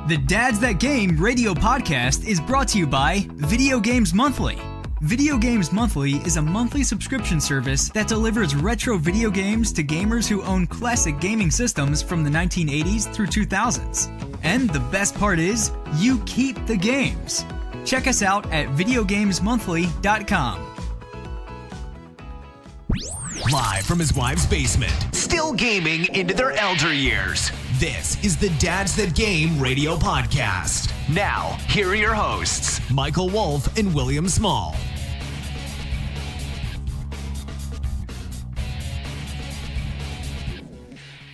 The Dads That Game radio podcast is brought to you by Video Games Monthly. Video Games Monthly is a monthly subscription service that delivers retro video games to gamers who own classic gaming systems from the 1980s through 2000s. And the best part is, you keep the games. Check us out at videogamesmonthly.com. Live from his wife's basement, still gaming into their elder years. This is the Dads That Game radio podcast. Now, here are your hosts, Michael Wolf and William Small.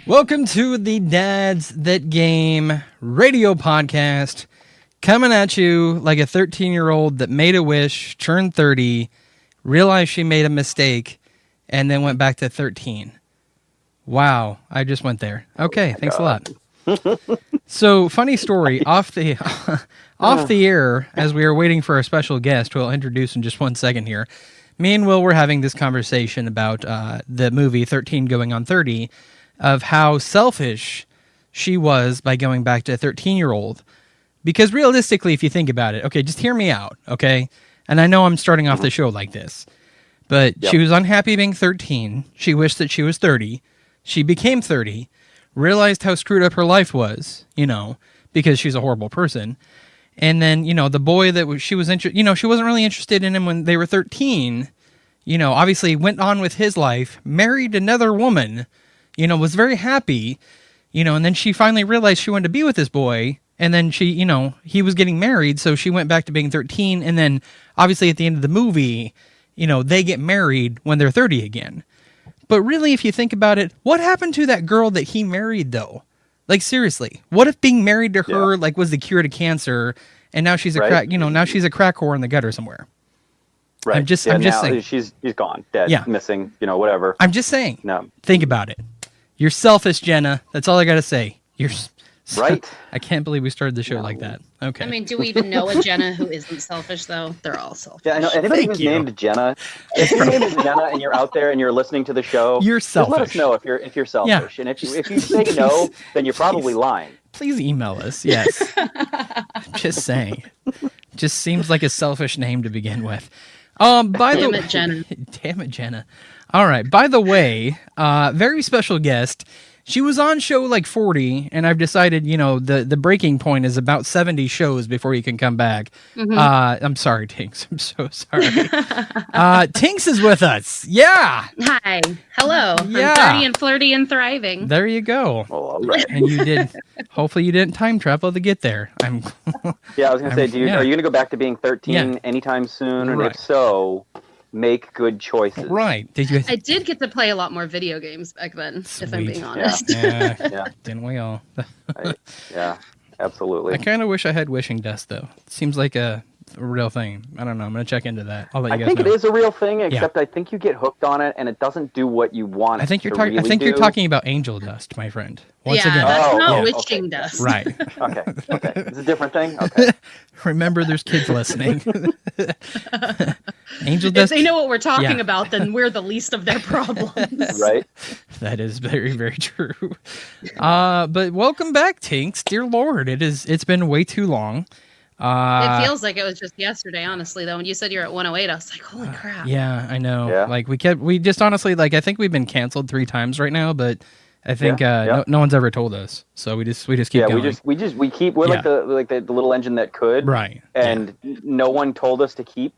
Welcome to the Dads That Game radio podcast, coming at you like a 13-year-old that made a wish, turned 30, realized she made a mistake, and then went back to 13. Wow, I just went there. Okay, thanks a lot. So, funny story, off the air, as we were waiting for our special guest, who I'll introduce in just 1 second here, me and Will were having this conversation about the movie 13 Going on 30, of how selfish she was by going back to a 13-year-old. Because realistically, if you think about it, okay, just hear me out, okay? And I know I'm starting off the show like this, but she was unhappy being 13. She wished that she was 30. She became 30, realized how screwed up her life was, because she's a horrible person. And then, the boy that she was interested, she wasn't really interested in him when they were 13, obviously went on with his life, married another woman, was very happy, and then she finally realized she wanted to be with this boy. And then she, he was getting married, so she went back to being 13. And then obviously at the end of the movie, they get married when they're 30 again. But really, if you think about it, what happened to that girl that he married, though? Like, seriously, what if being married to her, was the cure to cancer, and now she's a crack, now she's a crack whore in the gutter somewhere? Right. I'm just saying. She's gone, dead, missing, whatever. I'm just saying. No. Think about it. You're selfish, Jenna. That's all I got to say. You're right. I can't believe we started the show like that. Okay. I mean, do we even know a Jenna who isn't selfish, though? They're all selfish. Yeah, I know. Anybody who's named Jenna, if your name is Jenna and you're out there and you're listening to the show, you're selfish. Let us know if you're selfish. And if you say no, then you're probably lying. Please email us. Yes. Just saying. Just seems like a selfish name to begin with. Damn it, Jenna. Damn it, Jenna. All right. By the way, very special guest. She was on show like 40, and I've decided, the breaking point is about 70 shows before you can come back. Mm-hmm. I'm sorry, Tinkz. I'm so sorry. Tinkz is with us. Yeah. Hi. Hello. Yeah. I'm 30 and flirty and thriving. There you go. Well, all right. And you did. Hopefully you didn't time travel to get there. Yeah, I was going to say, are you going to go back to being 13 anytime soon? And if so, make good choices. Right. I did get to play a lot more video games back then, if I'm being honest. Yeah. Didn't we all? Yeah, absolutely. I kind of wish I had wishing dust, though. It seems like a real thing. I don't know. I'm going to check into that. I'll let you guys know. I think it is a real thing, except I think you get hooked on it, and it doesn't do what you want. I think you're talking about angel dust, my friend. Once again. That's not wishing dust. Right. Okay. It's a different thing? Okay. Remember, there's kids listening. Angel dust. If they know what we're talking about, then we're the least of their problems. Right. That is very, very true. But welcome back, Tinkz. Dear Lord, it's been way too long. It feels like it was just yesterday, honestly, though. When you said you're at 108, I was like, holy crap. Yeah, I know. Yeah. Like, we just honestly, I think we've been canceled 3 times right now, but I think no one's ever told us. So we just keep going. We're like the little engine that could. Right. And no one told us to keep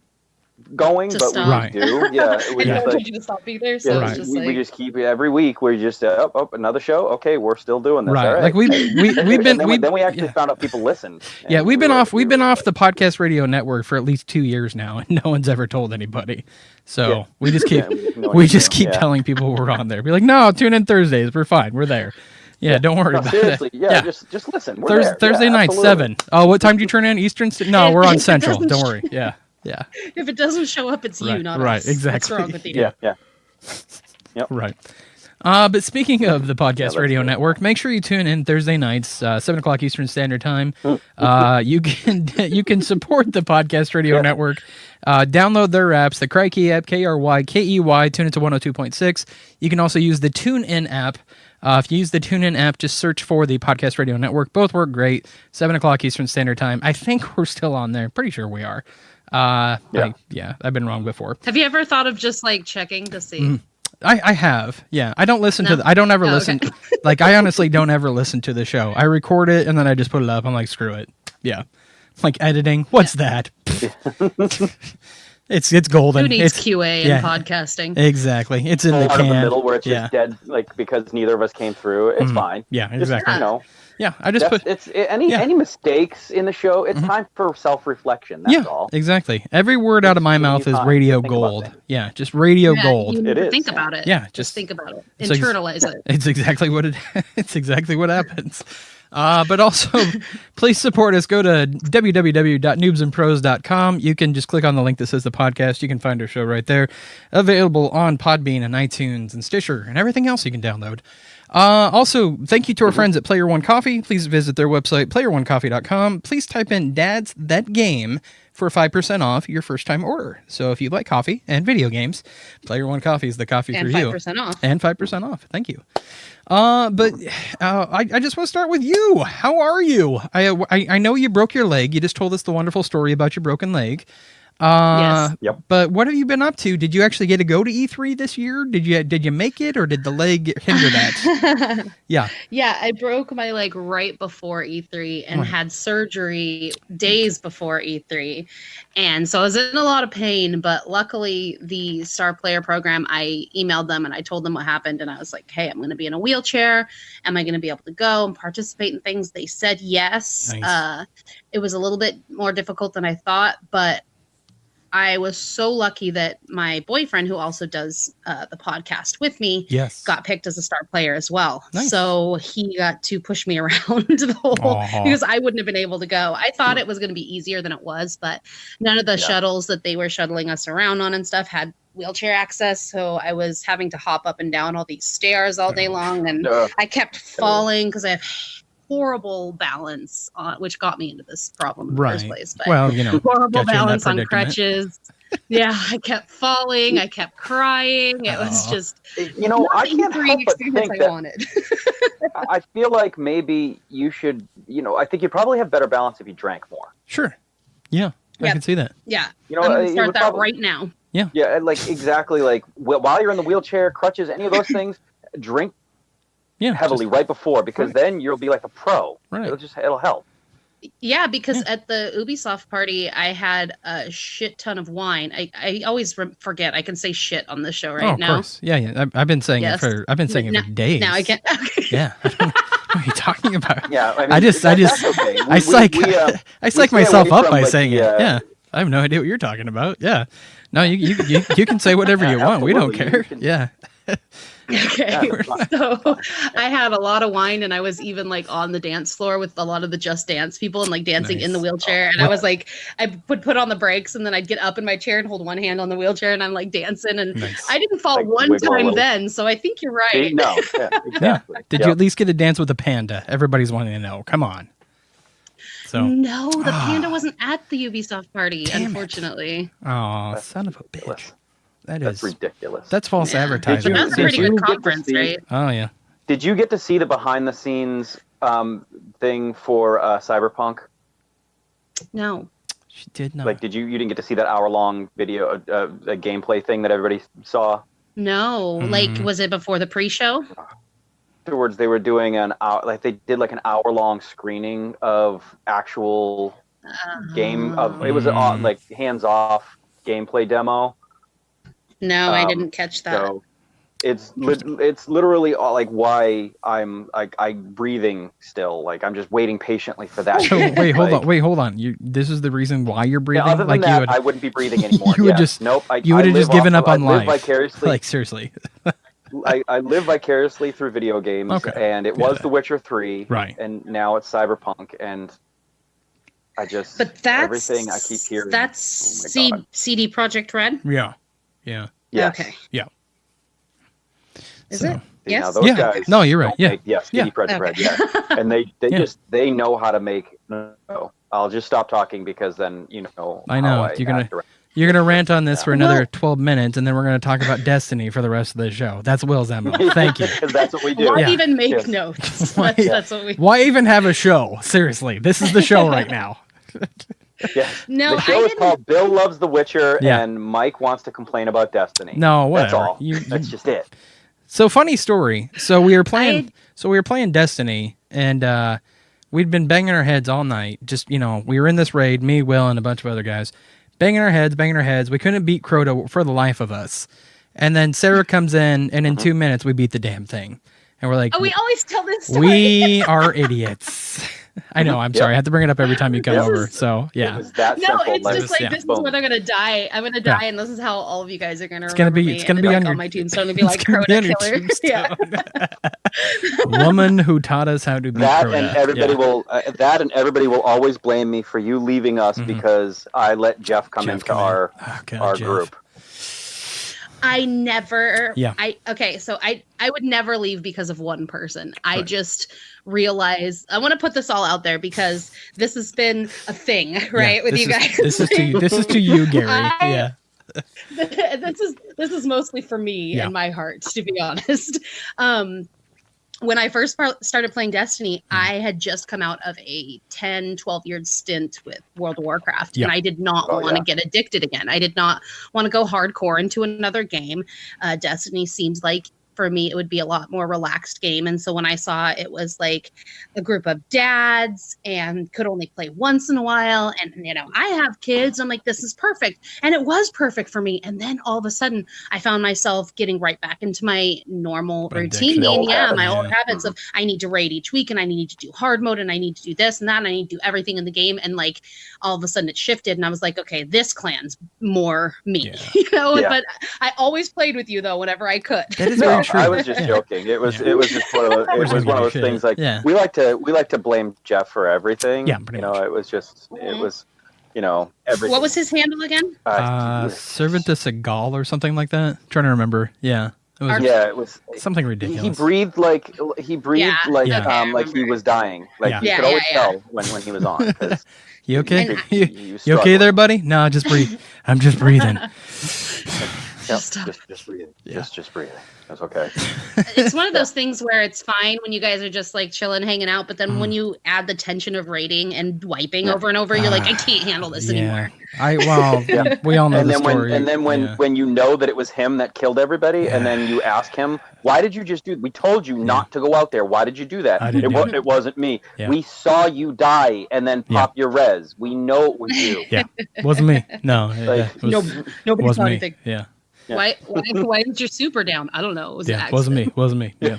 going, but stop. we do. Yeah. We just told you to stop either, so it's just we just keep it every week. We're just another show. Okay, we're still doing this. Right. All right. Like we've been then we actually found out people listened. Yeah, we've been off the podcast radio network for at least 2 years now, and no one's ever told anybody. So we just keep telling people we're on there. Be like, no, tune in Thursdays. We're fine. We're there. Yeah, don't worry about seriously, it. Yeah, just listen. We're there. Thursday night, 7. Oh, what time do you turn in? Eastern? No, we're on Central. Don't worry. Yeah. If it doesn't show up, it's you, not us. Right, exactly. What's wrong with you? Yeah. Yep. Right. But speaking of the podcast radio network, make sure you tune in Thursday nights, 7 o'clock Eastern Standard Time. You can support the podcast radio network. Download their apps, the Crikey app, KRYKEY, tune into 102.6. You can also use the TuneIn app. If you use the TuneIn app, just search for the Podcast Radio Network. Both work great. 7 o'clock Eastern Standard Time. I think we're still on there. Pretty sure we are. I've been wrong before. Have you ever thought of just like checking to see? I have. Yeah. I don't listen I don't ever listen. Okay. Like, I honestly don't ever listen to the show. I record it and then I just put it up. I'm like, screw it. Yeah. Like editing. What's that? It's golden. Who needs it's QA in podcasting? Exactly. It's in the can. In the middle where it's just dead, like because neither of us came through. It's fine. Yeah, exactly. Just, yeah, I just put any mistakes in the show. It's time for self-reflection. That's all. Exactly. Every word out of my mouth is radio gold. Yeah, just radio gold. It is. Think about it. Yeah, just think about it. Internalize it. It's exactly what it's exactly what happens. But also, please support us. Go to www.noobsandpros.com. You can just click on the link that says the podcast. You can find our show right there. Available on Podbean and iTunes and Stitcher and everything else you can download. Also, thank you to our friends at Player One Coffee. Please visit their website, playeronecoffee.com. Please type in Dad's That Game for 5% off your first time order. So if you like coffee and video games, Player One Coffee is the coffee for you. And 5% off. And 5% off. Thank you. But I just want to start with you. How are you? I know you broke your leg. You just told us the wonderful story about your broken leg. Yes. Yep. But what have you been up to? Did you actually get to go to E3 this year? Did you make it, or did the leg hinder that? Yeah. Yeah, I broke my leg right before E3 and had surgery days before E3. And so I was in a lot of pain, but luckily the Star Player program, I emailed them and I told them what happened. And I was like, hey, I'm going to be in a wheelchair. Am I going to be able to go and participate in things? They said yes. Nice. It was a little bit more difficult than I thought, but I was so lucky that my boyfriend, who also does the podcast with me, got picked as a star player as well. Nice. So he got to push me around the whole because I wouldn't have been able to go. I thought it was going to be easier than it was, but none of the shuttles that they were shuttling us around on and stuff had wheelchair access. So I was having to hop up and down all these stairs all day long, and I kept falling because I have horrible balance, which got me into this problem in the first place. But horrible balance on crutches. Yeah, I kept falling. I kept crying. It was just, I can't help but think I wanted. I feel like maybe you should, I think you probably have better balance if you drank more. Sure. Yeah, I can see that. Yeah, I'm going to start that right now. Yeah. Yeah, like exactly. Like while you're in the wheelchair, crutches, any of those things, drink heavily right before, because then you'll be like a pro. Right. It'll help. Yeah, because at the Ubisoft party, I had a shit ton of wine. I always forget I can say shit on this show now. Of course. Yeah. I've been saying it for days. Now I can't. Yeah. What are you talking about? Yeah. I mean, I psych myself up by saying it. Yeah. I have no idea what you're talking about. Yeah. No, you can say whatever you want. We don't care. Yeah. Okay, so I had a lot of wine, and I was even like on the dance floor with a lot of the Just Dance people and like dancing in the wheelchair. And I was like, I would put on the brakes, and then I'd get up in my chair and hold one hand on the wheelchair, and I'm like dancing. And I didn't fall like one time then, so I think you're right. No, exactly. Did you at least get to dance with a panda? Everybody's wanting to know. Come on. So no, the panda wasn't at the Ubisoft party, unfortunately. Oh, son of a bitch. That's ridiculous. That's false advertising. That's a pretty good conference, right? Oh, yeah. Did you get to see the behind-the-scenes thing for Cyberpunk? No. She did not. Like, you didn't get to see that hour-long video, a gameplay thing that everybody saw? No. Like, was it before the pre-show? Afterwards, they were doing they did like an hour-long screening of actual game of. It was like hands-off gameplay demo. No, I didn't catch that. So it's literally like why I'm breathing still. Like I'm just waiting patiently for that. So wait, hold on. This is the reason why you're breathing. Yeah, other than that, I wouldn't be breathing anymore. You would just nope. You would have just given up on life. Vicariously. Like seriously. I live vicariously through video games, and it was The Witcher 3, right? And now it's Cyberpunk, and I just everything I keep hearing. That's CD Projekt Red. Yeah. Yeah. Yes. Okay. Yeah. Is it? Yes. Now those guys. No, you're right. Yeah. Yes. CD Projekt Red. Yeah. And they know how to make. No, I'll just stop talking because then I know you're gonna. You're going to rant on this for another 12 minutes, and then we're going to talk about Destiny for the rest of the show. That's Will's MO. Thank you. Because that's what we do. Why even make notes? That's what we. Why even have a show? Seriously, this is the show right now. No, the show is called Bill Loves The Witcher, and Mike wants to complain about Destiny. No, whatever. That's all. That's just it. So funny story. So we were playing. We were playing Destiny, and we'd been banging our heads all night. Just we were in this raid, me, Will, and a bunch of other guys, banging our heads. We couldn't beat Crota for the life of us. And then Sarah comes in, and in 2 minutes we beat the damn thing. And we're like, we always tell this story. We are idiots. I know. I'm sorry. I have to bring it up every time you come over. So yeah. It was that simple. It's just like this is when I'm gonna die. I'm gonna die, and this is how all of you guys are gonna. It's gonna be on my tombstone to be like Crota killer. Yeah. Woman who taught us how to be Crota. And everybody will. And everybody will always blame me for you leaving us because I let Jeff come into our group. I never. Yeah. So I would never leave because of one person. I just realized I want to put this all out there because this has been a thing, right, with you guys. This is to you, Gary. This is mostly for me and my heart, to be honest. When I first started playing Destiny, I had just come out of a 10, 12-year stint with World of Warcraft, and I did not want to get addicted again. I did not want to go hardcore into another game. Destiny seems like, for me, it would be a lot more relaxed game. And so when I saw it was like a group of dads and could only play once in a while, and I have kids, I'm like, this is perfect. And it was perfect for me. And then all of a sudden I found myself getting right back into my normal routine. My old habits of I need to raid each week, and I need to do hard mode, and I need to do this and that, and I need to do everything in the game. And like all of a sudden it shifted, and I was like, okay, this clan's more me. But I always played with you though whenever I could. That is very true. I was just joking. It was just one of those things. Like we like to blame Jeff for everything. Yeah, pretty much. It was everything. What was his handle again? Servant to Seagal or something like that. I'm trying to remember. Yeah. It was something ridiculous. He breathed like he was dying. Like you could always tell when he was on. You okay? You okay there, buddy? No, just breathe. I'm just breathing. Just breathing. Just breathing. That's okay. It's one of those things where it's fine when you guys are just like chilling, hanging out, but then when you add the tension of raiding and wiping over and over, you're like, I can't handle this anymore. We all know the story. And then when you know that it was him that killed everybody, and then you ask him, why did you just do? We told you not to go out there. Why did you do that? It wasn't me. Yeah. We saw you die and then pop your res. We know it was you. Yeah, it wasn't me. No, nobody saw anything. Yeah. Why is your super down? I don't know. It was an accident. Wasn't me. Yeah.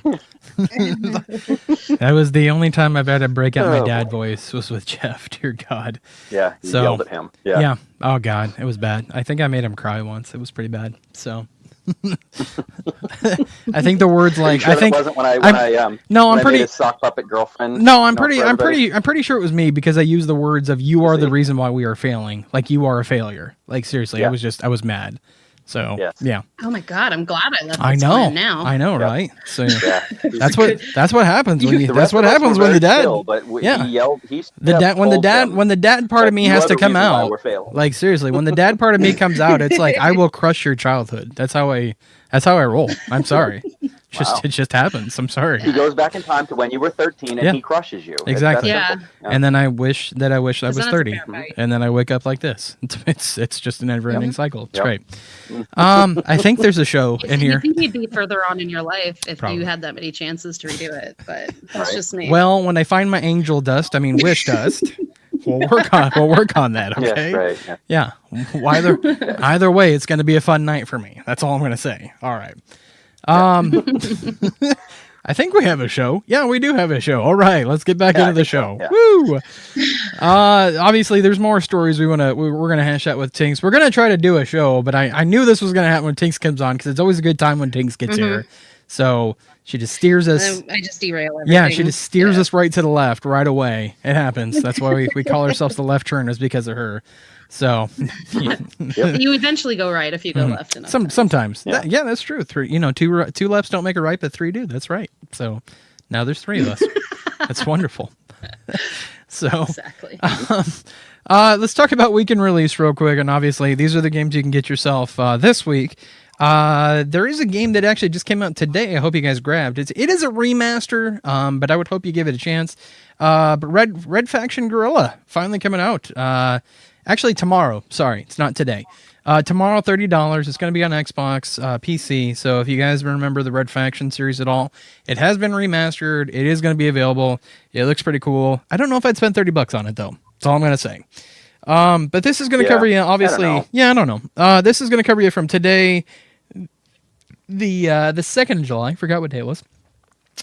That was the only time I've had to break out my dad voice was with Jeff. Dear God. Yeah. You yelled at him. Yeah. Yeah. Oh God, it was bad. I think I made him cry once. It was pretty bad. So. I think the words like it wasn't when I made a sock puppet girlfriend. No, I'm pretty sure it was me because I used the words of "you are the reason why we are failing." Like you are a failure. Like seriously, I was mad. So yeah. Oh my God, I'm glad I left. I know, right? So that's what happens when the dad. When the dad part of me has to come out. Like seriously, when the dad part of me comes out, it's like I will crush your childhood. That's how I roll. I'm sorry. It just happens. I'm sorry. He goes back in time to when you were 13 and he crushes you. Exactly. And then I wish I was 30. And then I wake up like this. It's just a never-ending cycle. It's great. I think there's a show in here. You think you'd be further on in your life if you had that many chances to redo it, but that's just me. Well, when I find my angel dust, wish dust. We'll work on that, okay? Yes, right. Yeah. Either way, it's going to be a fun night for me. That's all I'm going to say. All right. I think we have a show. Yeah, we do have a show. All right, let's get back into the show. Yeah. Woo! Obviously, there's more stories we're gonna hash out with Tinkz. We're gonna try to do a show, but I knew this was gonna happen when Tinkz comes on because it's always a good time when Tinkz gets here. So she just steers us. I just derail everything. Yeah, she just steers us right to the left right away. It happens. That's why we call ourselves the left turners because of her. So you eventually go right if you go left enough. Sometimes. Yeah. That's true. Two lefts don't make a right, but three do. That's right. So now there's three of us. That's wonderful. So exactly. Let's talk about weekend release real quick. And obviously, these are the games you can get yourself this week. There is a game that actually just came out today. I hope you guys grabbed it. It is a remaster, but I would hope you give it a chance. But Red Faction Guerrilla finally coming out. Actually, tomorrow. Sorry, it's not today. Tomorrow, $30. It's going to be on Xbox, PC. So if you guys remember the Red Faction series at all, it has been remastered. It is going to be available. It looks pretty cool. I don't know if I'd spend $30 on it though. That's all I'm going to say. But this is going to cover you, obviously. I don't know. This is going to cover you from today, the 2nd of July. Forgot what day it was.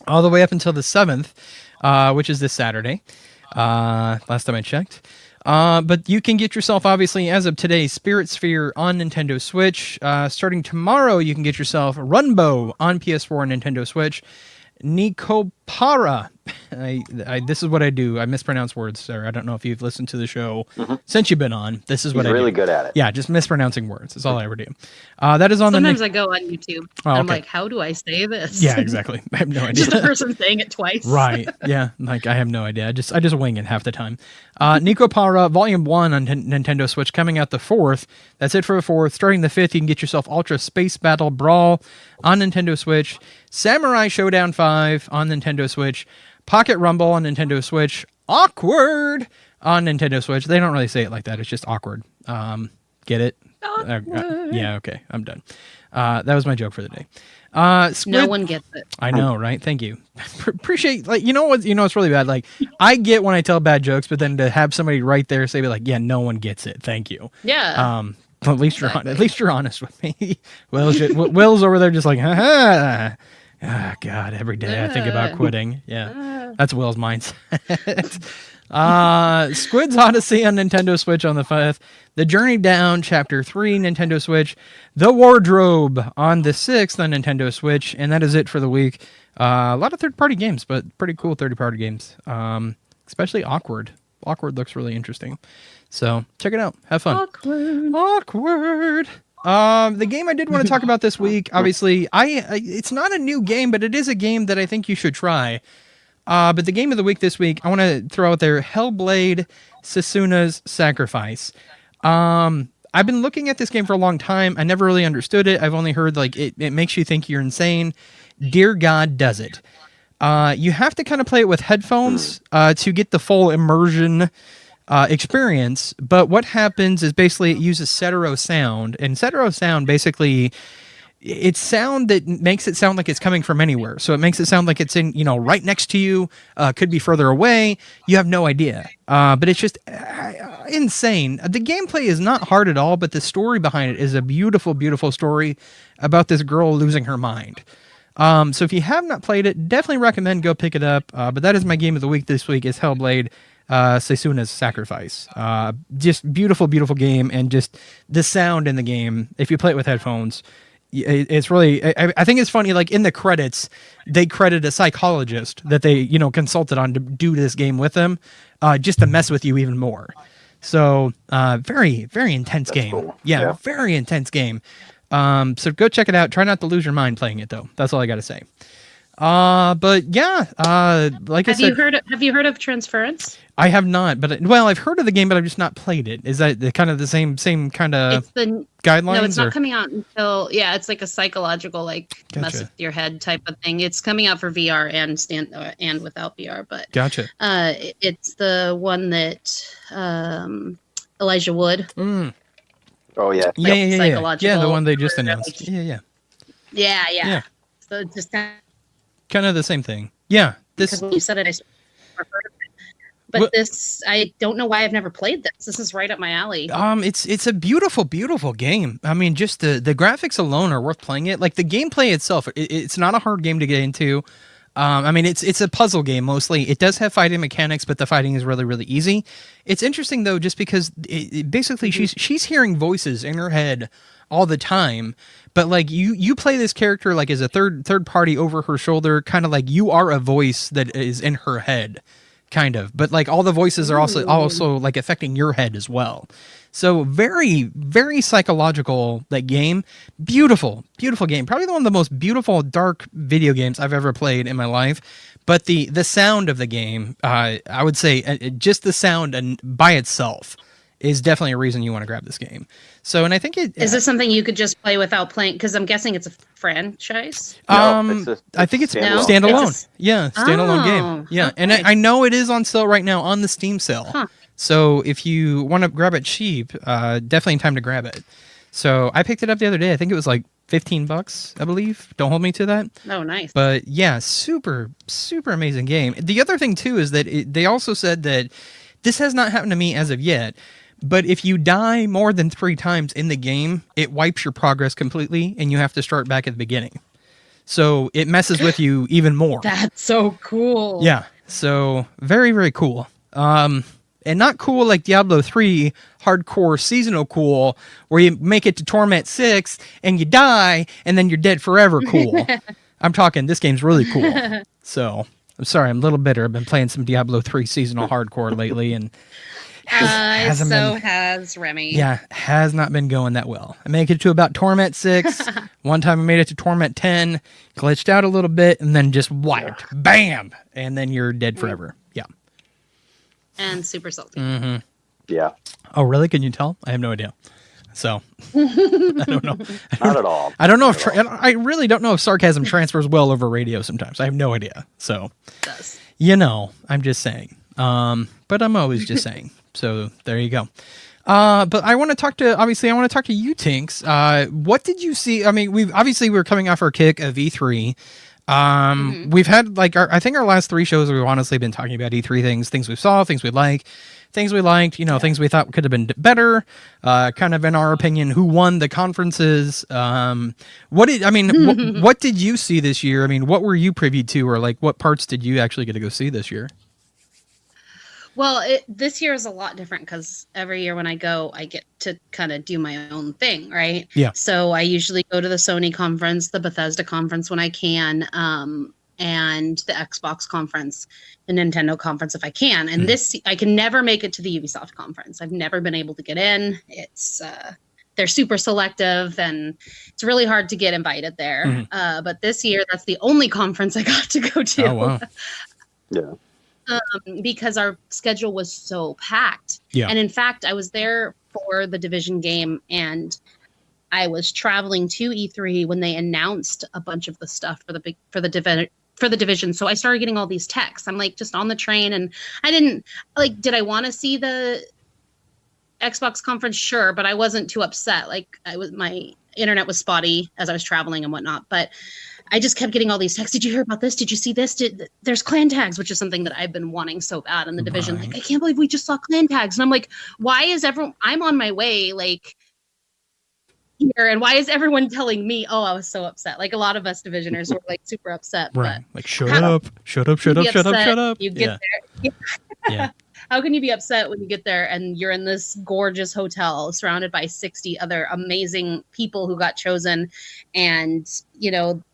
All the way up until the 7th, which is this Saturday. Last time I checked. But you can get yourself, obviously, as of today, Spirit Sphere on Nintendo Switch. Starting tomorrow, you can get yourself Runbow on PS4 and Nintendo Switch. Nikopara. This is what I do. I mispronounce words, sir. I don't know if you've listened to the show since you've been on. This is what I do. He's really good at it. Yeah, just mispronouncing words. That's all I ever do. That is on Sometimes I go on YouTube. And I'm like, how do I say this? Yeah, exactly. I have no idea. Just a person saying it twice. Right. Yeah. Like I have no idea. I just wing it half the time. Nikopara Volume 1 on Nintendo Switch coming out the 4th. That's it for the 4th. Starting the 5th, you can get yourself Ultra Space Battle Brawl on Nintendo Switch. Samurai Showdown 5 on Nintendo Switch. Pocket Rumble on Nintendo Switch. Awkward on Nintendo Switch. They don't really say it like that. It's just awkward. Get it? Yeah, okay. I'm done. That was my joke for the day. No one gets it. I know, right? Thank you. Appreciate, like, you know what? You know it's really bad. Like, I get when I tell bad jokes, but then to have somebody right there say, like, yeah, no one gets it. Thank you. Yeah. At least you're honest with me. Will's over there just like, ha. Oh, God, every day I think about quitting. Yeah, that's Will's mindset. Squid's Odyssey on Nintendo Switch on the 5th. The Journey Down Chapter 3 Nintendo Switch. The Wardrobe on the 6th on Nintendo Switch. And that is it for the week. A lot of third-party games, but pretty cool third-party games. Especially Awkward. Awkward looks really interesting. So check it out. Have fun. Awkward. The game I did want to talk about this week, obviously, it's not a new game, but it is a game that I think you should try. But the game of the week this week, I want to throw out there Hellblade: Susuna's Sacrifice. I've been looking at this game for a long time. I never really understood it. I've only heard like it makes you think you're insane. Dear God, does it. You have to kind of play it with headphones to get the full immersion experience, but what happens is basically it uses Cetero sound, and Cetero sound basically it's sound that makes it sound like it's coming from anywhere. So it makes it sound like it's in, right next to you, could be further away. You have no idea. But it's just insane. The gameplay is not hard at all, but the story behind it is a beautiful, beautiful story about this girl losing her mind. So if you have not played it, definitely recommend go pick it up. But that is my game of the week this week is Hellblade: Susuna's Sacrifice. Just beautiful, beautiful game, and just the sound in the game, if you play it with headphones, it's really, I think it's funny, like in the credits, they credit a psychologist that they, consulted on to do this game with them, just to mess with you even more. So, very, very intense game. Cool. Yeah, very intense game. So go check it out. Try not to lose your mind playing it though. That's all I got to say. But yeah, like I said, have you heard of Transference? I have not, but I've heard of the game, but I've just not played it. Is that kind of the same kind of guidelines? No, it's not coming out until it's like a psychological mess with your head type of thing. It's coming out for VR and without VR, but gotcha. It's the one that Elijah Wood. Mm. Oh yeah, yeah, the one they just announced. Yeah. So it's just kind of the same thing. Yeah, because when you said it, I heard of it. But this, I don't know why I've never played this. This is right up my alley. It's a beautiful, beautiful game. I mean, just the graphics alone are worth playing it. Like the gameplay itself, it's not a hard game to get into. I mean, it's a puzzle game mostly. It does have fighting mechanics, but the fighting is really, really easy. It's interesting though, just because basically she's hearing voices in her head all the time, but like you play this character like as a third party over her shoulder, kind of like you are a voice that is in her head. Kind of, but like all the voices are also like affecting your head as well. So very, very psychological, that game. Beautiful, beautiful game. Probably one of the most beautiful dark video games I've ever played in my life. But the sound of the game, I would say just the sound and by itself is definitely a reason you want to grab this game. So, and I think is this something you could just play without playing? Because I'm guessing it's a franchise. I think it's standalone. Standalone game. Yeah, okay. And I know it is on sale right now on the Steam sale. Huh. So if you want to grab it cheap, definitely time to grab it. So I picked it up the other day. I think it was like $15, I believe. Don't hold me to that. Oh, nice. But yeah, super, super amazing game. The other thing too is that they also said that this has not happened to me as of yet. But if you die more than 3 times in the game, it wipes your progress completely, and you have to start back at the beginning. So it messes with you even more. That's so cool. Yeah. So very, very cool. And not cool like Diablo 3 hardcore seasonal cool, where you make it to Torment 6 and you die, and then you're dead forever cool. I'm talking, this game's really cool. So I'm sorry, I'm a little bitter. I've been playing some Diablo 3 seasonal hardcore lately, and has Remy. Yeah, has not been going that well. I made it to about Torment 6. One time I made it to Torment 10, glitched out a little bit, and then just wiped. Bam! And then you're dead forever. Yeah. And super salty. Mm-hmm. Yeah. Oh, really? Can you tell? I have no idea. So, I don't know. Not at all. I don't know if I really don't know if sarcasm transfers well over radio sometimes. I have no idea. So, it does. I'm just saying. But I'm always just saying. So there you go. But I want to talk to you, Tinkz. What did you see? I mean, we're coming off our kick of E3. We've had I think our last 3 shows we've honestly been talking about E3 things we saw, things we liked, things we things we thought could have been better. Kind of in our opinion, who won the conferences. What did you see this year? I mean, what were you privy to, or what parts did you actually get to go see this year? Well, this year is a lot different because every year when I go, I get to kind of do my own thing, right? Yeah. So I usually go to the Sony conference, the Bethesda conference when I can, and the Xbox conference, the Nintendo conference if I can. And I can never make it to the Ubisoft conference. I've never been able to get in. It's they're super selective, and it's really hard to get invited there. But this year, that's the only conference I got to go to. Oh, wow. Yeah. Because our schedule was so packed. Yeah. And in fact, I was there for the Division game, and I was traveling to E3 when they announced a bunch of the stuff for the Division. So I started getting all these texts. I'm just on the train, and I didn't did I want to see the Xbox conference? Sure, but I wasn't too upset. My internet was spotty as I was traveling and whatnot, but I just kept getting all these texts. Did you hear about this? Did you see this? There's clan tags, which is something that I've been wanting so bad in the Division. Right. I can't believe we just saw clan tags. And I'm like, why is everyone, I'm on my way, here, and why is everyone telling me, oh, I was so upset? A lot of us Divisioners were super upset. Right. Shut up. You get there. Yeah. How can you be upset when you get there and you're in this gorgeous hotel surrounded by 60 other amazing people who got chosen, and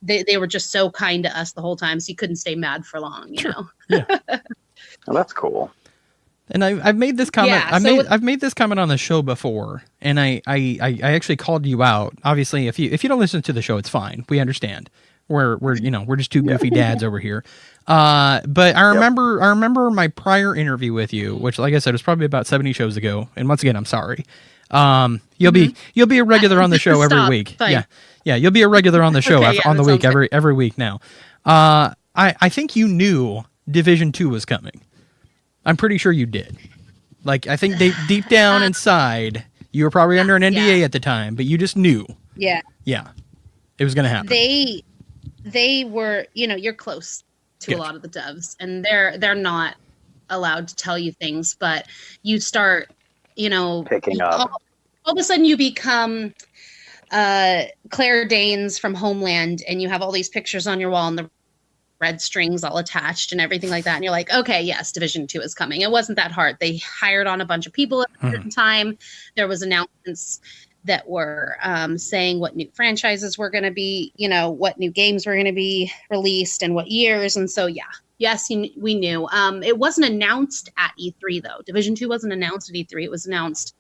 they were just so kind to us the whole time, so you couldn't stay mad for long, you know. Yeah. Well, that's cool. And I've made this comment. Yeah, I've made this comment on the show before, and I actually called you out. Obviously, if you don't listen to the show, it's fine. We understand. We're just 2 goofy dads over here. But I remember my prior interview with you, which, like I said, was probably about 70 shows ago. And once again, I'm sorry. You'll be a regular on the show every week. Fine. Yeah. You'll be a regular on the show on the week good. every week now. I think you knew Division 2 was coming. I'm pretty sure you did. I think deep down inside, you were probably under an NDA at the time, but you just knew. Yeah. Yeah. It was going to happen. They were, you're close to a lot of the devs, and they're not allowed to tell you things, but you start, picking up. All of a sudden you become Claire Danes from Homeland, and you have all these pictures on your wall and the red strings all attached and everything like that. And you're like, okay, yes, Division 2 is coming. It wasn't that hard. They hired on a bunch of people at a certain time. There was announcements that were saying what new franchises were going to be, what new games were going to be released and what years. And so, yes, we knew. It wasn't announced at E3, though. Division 2 wasn't announced at E3. It was announced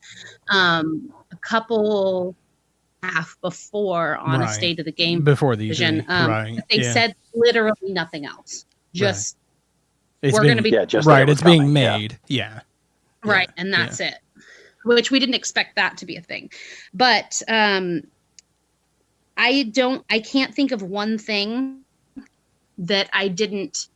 a couple half before on a State of the Game before the Division. E3. They said literally nothing else. Just It's we're going to be just right. It's being coming. made. Yeah. Right, and that's it. Which we didn't expect that to be a thing, but I can't think of one thing that I didn't.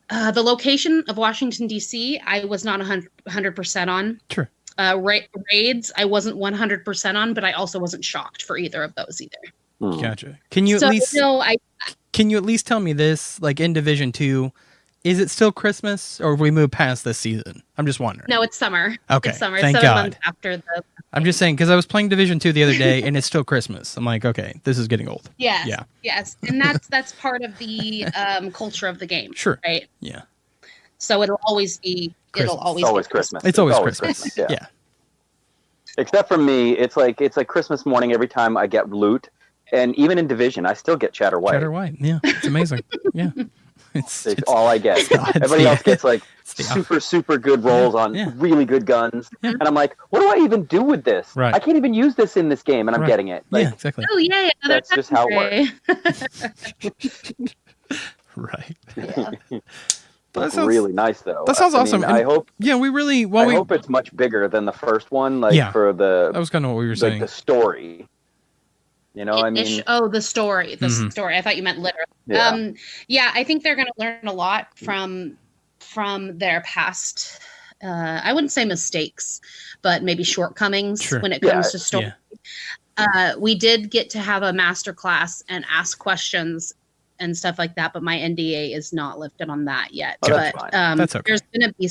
The location of Washington D.C. I was not 100% on. Sure. Raids I wasn't 100% on, but I also wasn't shocked for either of those either. Gotcha. Can you at least tell me this? Like in Division 2, is it still Christmas, or have we moved past this season? I'm just wondering. No, it's summer. Okay, it's summer. Thank 7 God. months after the. I'm just saying because I was playing Division 2 the other day, and it's still Christmas. I'm like, okay, this is getting old. Yes. Yeah. Yes, and that's part of the culture of the game. Sure. Right. Yeah. So it'll always be. Christmas. It'll always. It's always be Christmas. It's always Christmas. Yeah. Except for me, it's like Christmas morning every time I get loot, and even in Division, I still get Chatter White. Chatter White. Yeah, it's amazing. Yeah. It's all I get. Everybody else gets like super good rolls on really good guns, and I'm like, what do I even do with this? Right. I can't even use this in this game, and I'm getting it. Like, yeah, exactly. Oh yeah, that's just how it works. Right. Yeah. That's really nice though. That sounds awesome. I hope. Yeah, we really. I hope it's much bigger than the first one. Like for the. That was kind of what we were saying. The story. You know, the story. The story. I thought you meant literally. Yeah. I think they're going to learn a lot from their past. I wouldn't say mistakes, but maybe shortcomings when it comes to story. Yeah. We did get to have a master class and ask questions and stuff like that, but my NDA is not lifted on that yet. But that's okay. There's going to be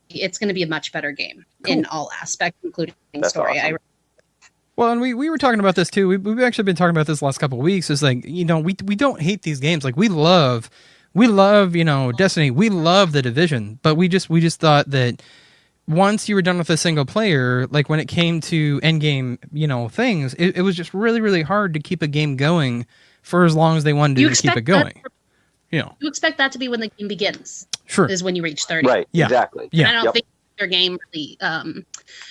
it's going to be a much better game in all aspects, including story. Awesome. Well, and we were talking about this too. We've actually been talking about this the last couple of weeks. Is like, we don't hate these games. Like we love, Destiny. We love the Division, but we just thought that once you were done with a single player, like when it came to end game, things, it was just really, really hard to keep a game going for as long as they wanted to keep it going. You expect that to be when the game begins. Sure. Is when you reach 30. Right. Yeah. Exactly. Yeah. And I don't think their game really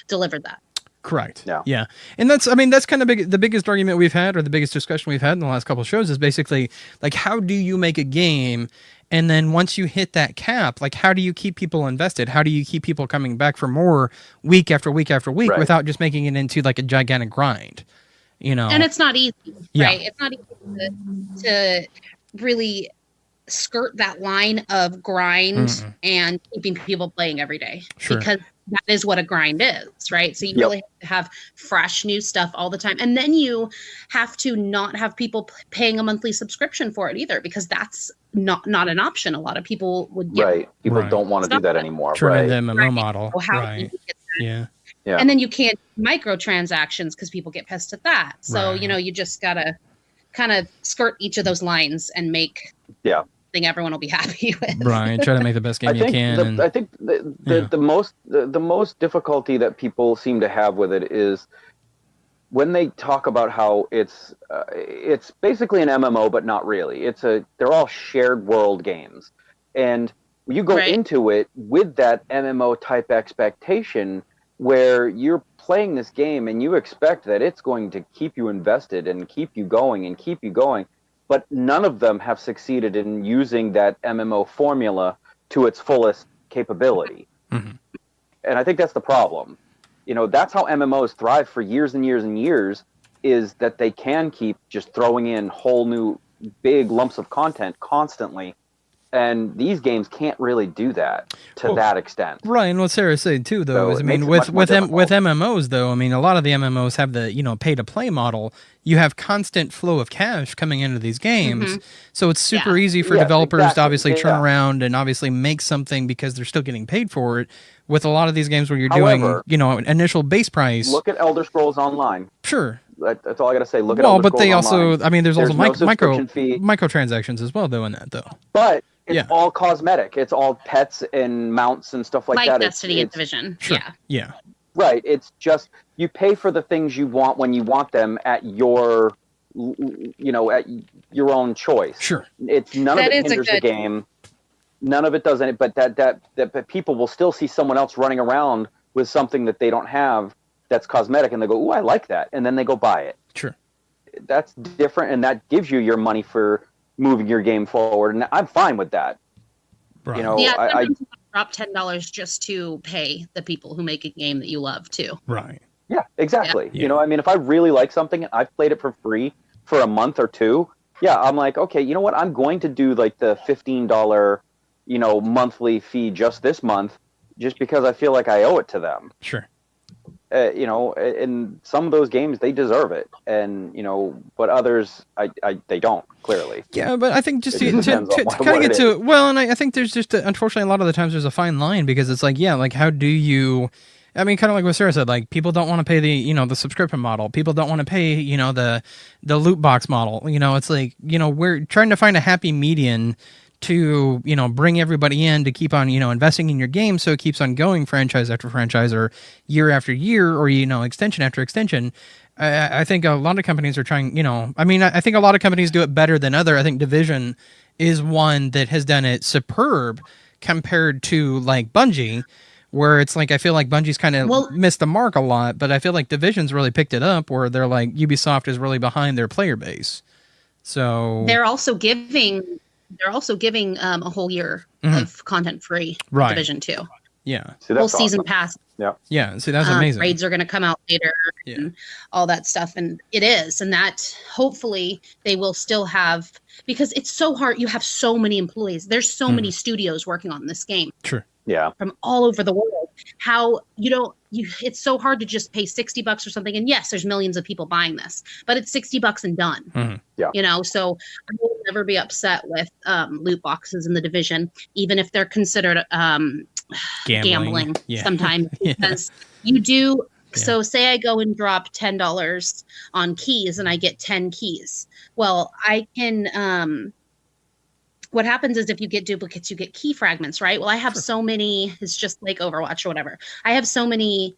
delivered that. Correct. Yeah. Yeah. And that's kind of the biggest argument we've had, or the biggest discussion we've had in the last couple of shows, is basically like, how do you make a game? And then once you hit that cap, like, how do you keep people invested? How do you keep people coming back for more week after week after week without just making it into like a gigantic grind? And it's not easy, right? Yeah. It's not easy to really skirt that line of grind and keeping people playing every day. Sure. Because that is what a grind is, right? So you really have to have fresh new stuff all the time. And then you have to not have people paying a monthly subscription for it either, because that's not an option. A lot of people would get People don't want to do that anymore. Turn the MMO model. So how do you get that? Yeah. And then you can't microtransactions because people get pissed at that. So, you just got to kind of skirt each of those lines and make thing everyone will be happy with. Right. Try to make the best game you can. I think the most difficulty that people seem to have with it is when they talk about how it's basically an MMO, but not really. They're all shared world games. And you go into it with that MMO type expectation where you're playing this game and you expect that it's going to keep you invested and keep you going, but none of them have succeeded in using that MMO formula to its fullest capability. And I think that's the problem. That's how MMOs thrive for years and years and years, is that they can keep just throwing in whole new big lumps of content constantly. And these games can't really do that to that extent. Right, and what Sarah said too, though, is with MMOs, though, a lot of the MMOs have the pay-to-play model. You have constant flow of cash coming into these games, so it's super easy for developers to obviously turn around and obviously make something because they're still getting paid for it. With a lot of these games where you're doing, initial base price. Look at Elder Scrolls Online. Sure. That's all I got to say. Look at Elder Scrolls but they also, Online. There's also no microtransactions as well, though, in that, though. But it's all cosmetic. It's all pets and mounts and stuff like that. Like Destiny and Division. Sure. Yeah. Right. It's just you pay for the things you want when you want them at your, at your own choice. Sure. It's none of it hinders the game. None of it does any, but that people will still see someone else running around with something that they don't have that's cosmetic, and they go, "Ooh, I like that," and then they go buy it. Sure. That's different, and that gives you your money for moving your game forward, and I'm fine with that. Right. You know, yeah, I drop $10 just to pay the people who make a game that you love too. Right. Yeah, exactly. Yeah. You know, I mean, if I really like something, I've played it for free for a month or two. Yeah, I'm like, okay, you know what? I'm going to do like the $15, you know, monthly fee just this month, just because I feel like I owe it to them. Sure. You know, in some of those games, they deserve it, and you know, but others, they don't, clearly. Yeah, but I think just to kind of get to well, and I think there's just unfortunately a lot of the times there's a fine line, because it's like, yeah, like how do you? I mean, kind of like what Sarah said, like people don't want to pay the, you know, the subscription model. People don't want to pay, you know, the loot box model. You know, it's like, you know, we're trying to find a happy median to, you know, bring everybody in to keep on, you know, investing in your game, so it keeps on going franchise after franchise, or year after year, or, you know, extension after extension. I think a lot of companies are trying, you know, I mean, I think a lot of companies do it better than other. I think Division is one that has done it superb compared to like Bungie, where it's like, I feel like Bungie's kind of missed the mark a lot, but I feel like Division's really picked it up, where they're like, Ubisoft is really behind their player base. So they're also giving a whole year of content free. Right. Division 2. Yeah. See, whole season pass. Yeah. Yeah. See, that's amazing. Raids are going to come out later and all that stuff. And it is. And that hopefully they will still have, because it's so hard. You have so many employees. There's so many studios working on this game. True. Yeah. From all over the world. How it's so hard to just pay $60 or something. And yes, there's millions of people buying this, but it's $60 and done. Mm-hmm. Yeah. You know, so I will never be upset with loot boxes in the Division, even if they're considered gambling sometimes, because you do. Yeah. So say I go and drop $10 on keys and I get 10 keys. Well, I can, what happens is if you get duplicates, you get key fragments, right? Well, I have so many, it's just like Overwatch or whatever. I have so many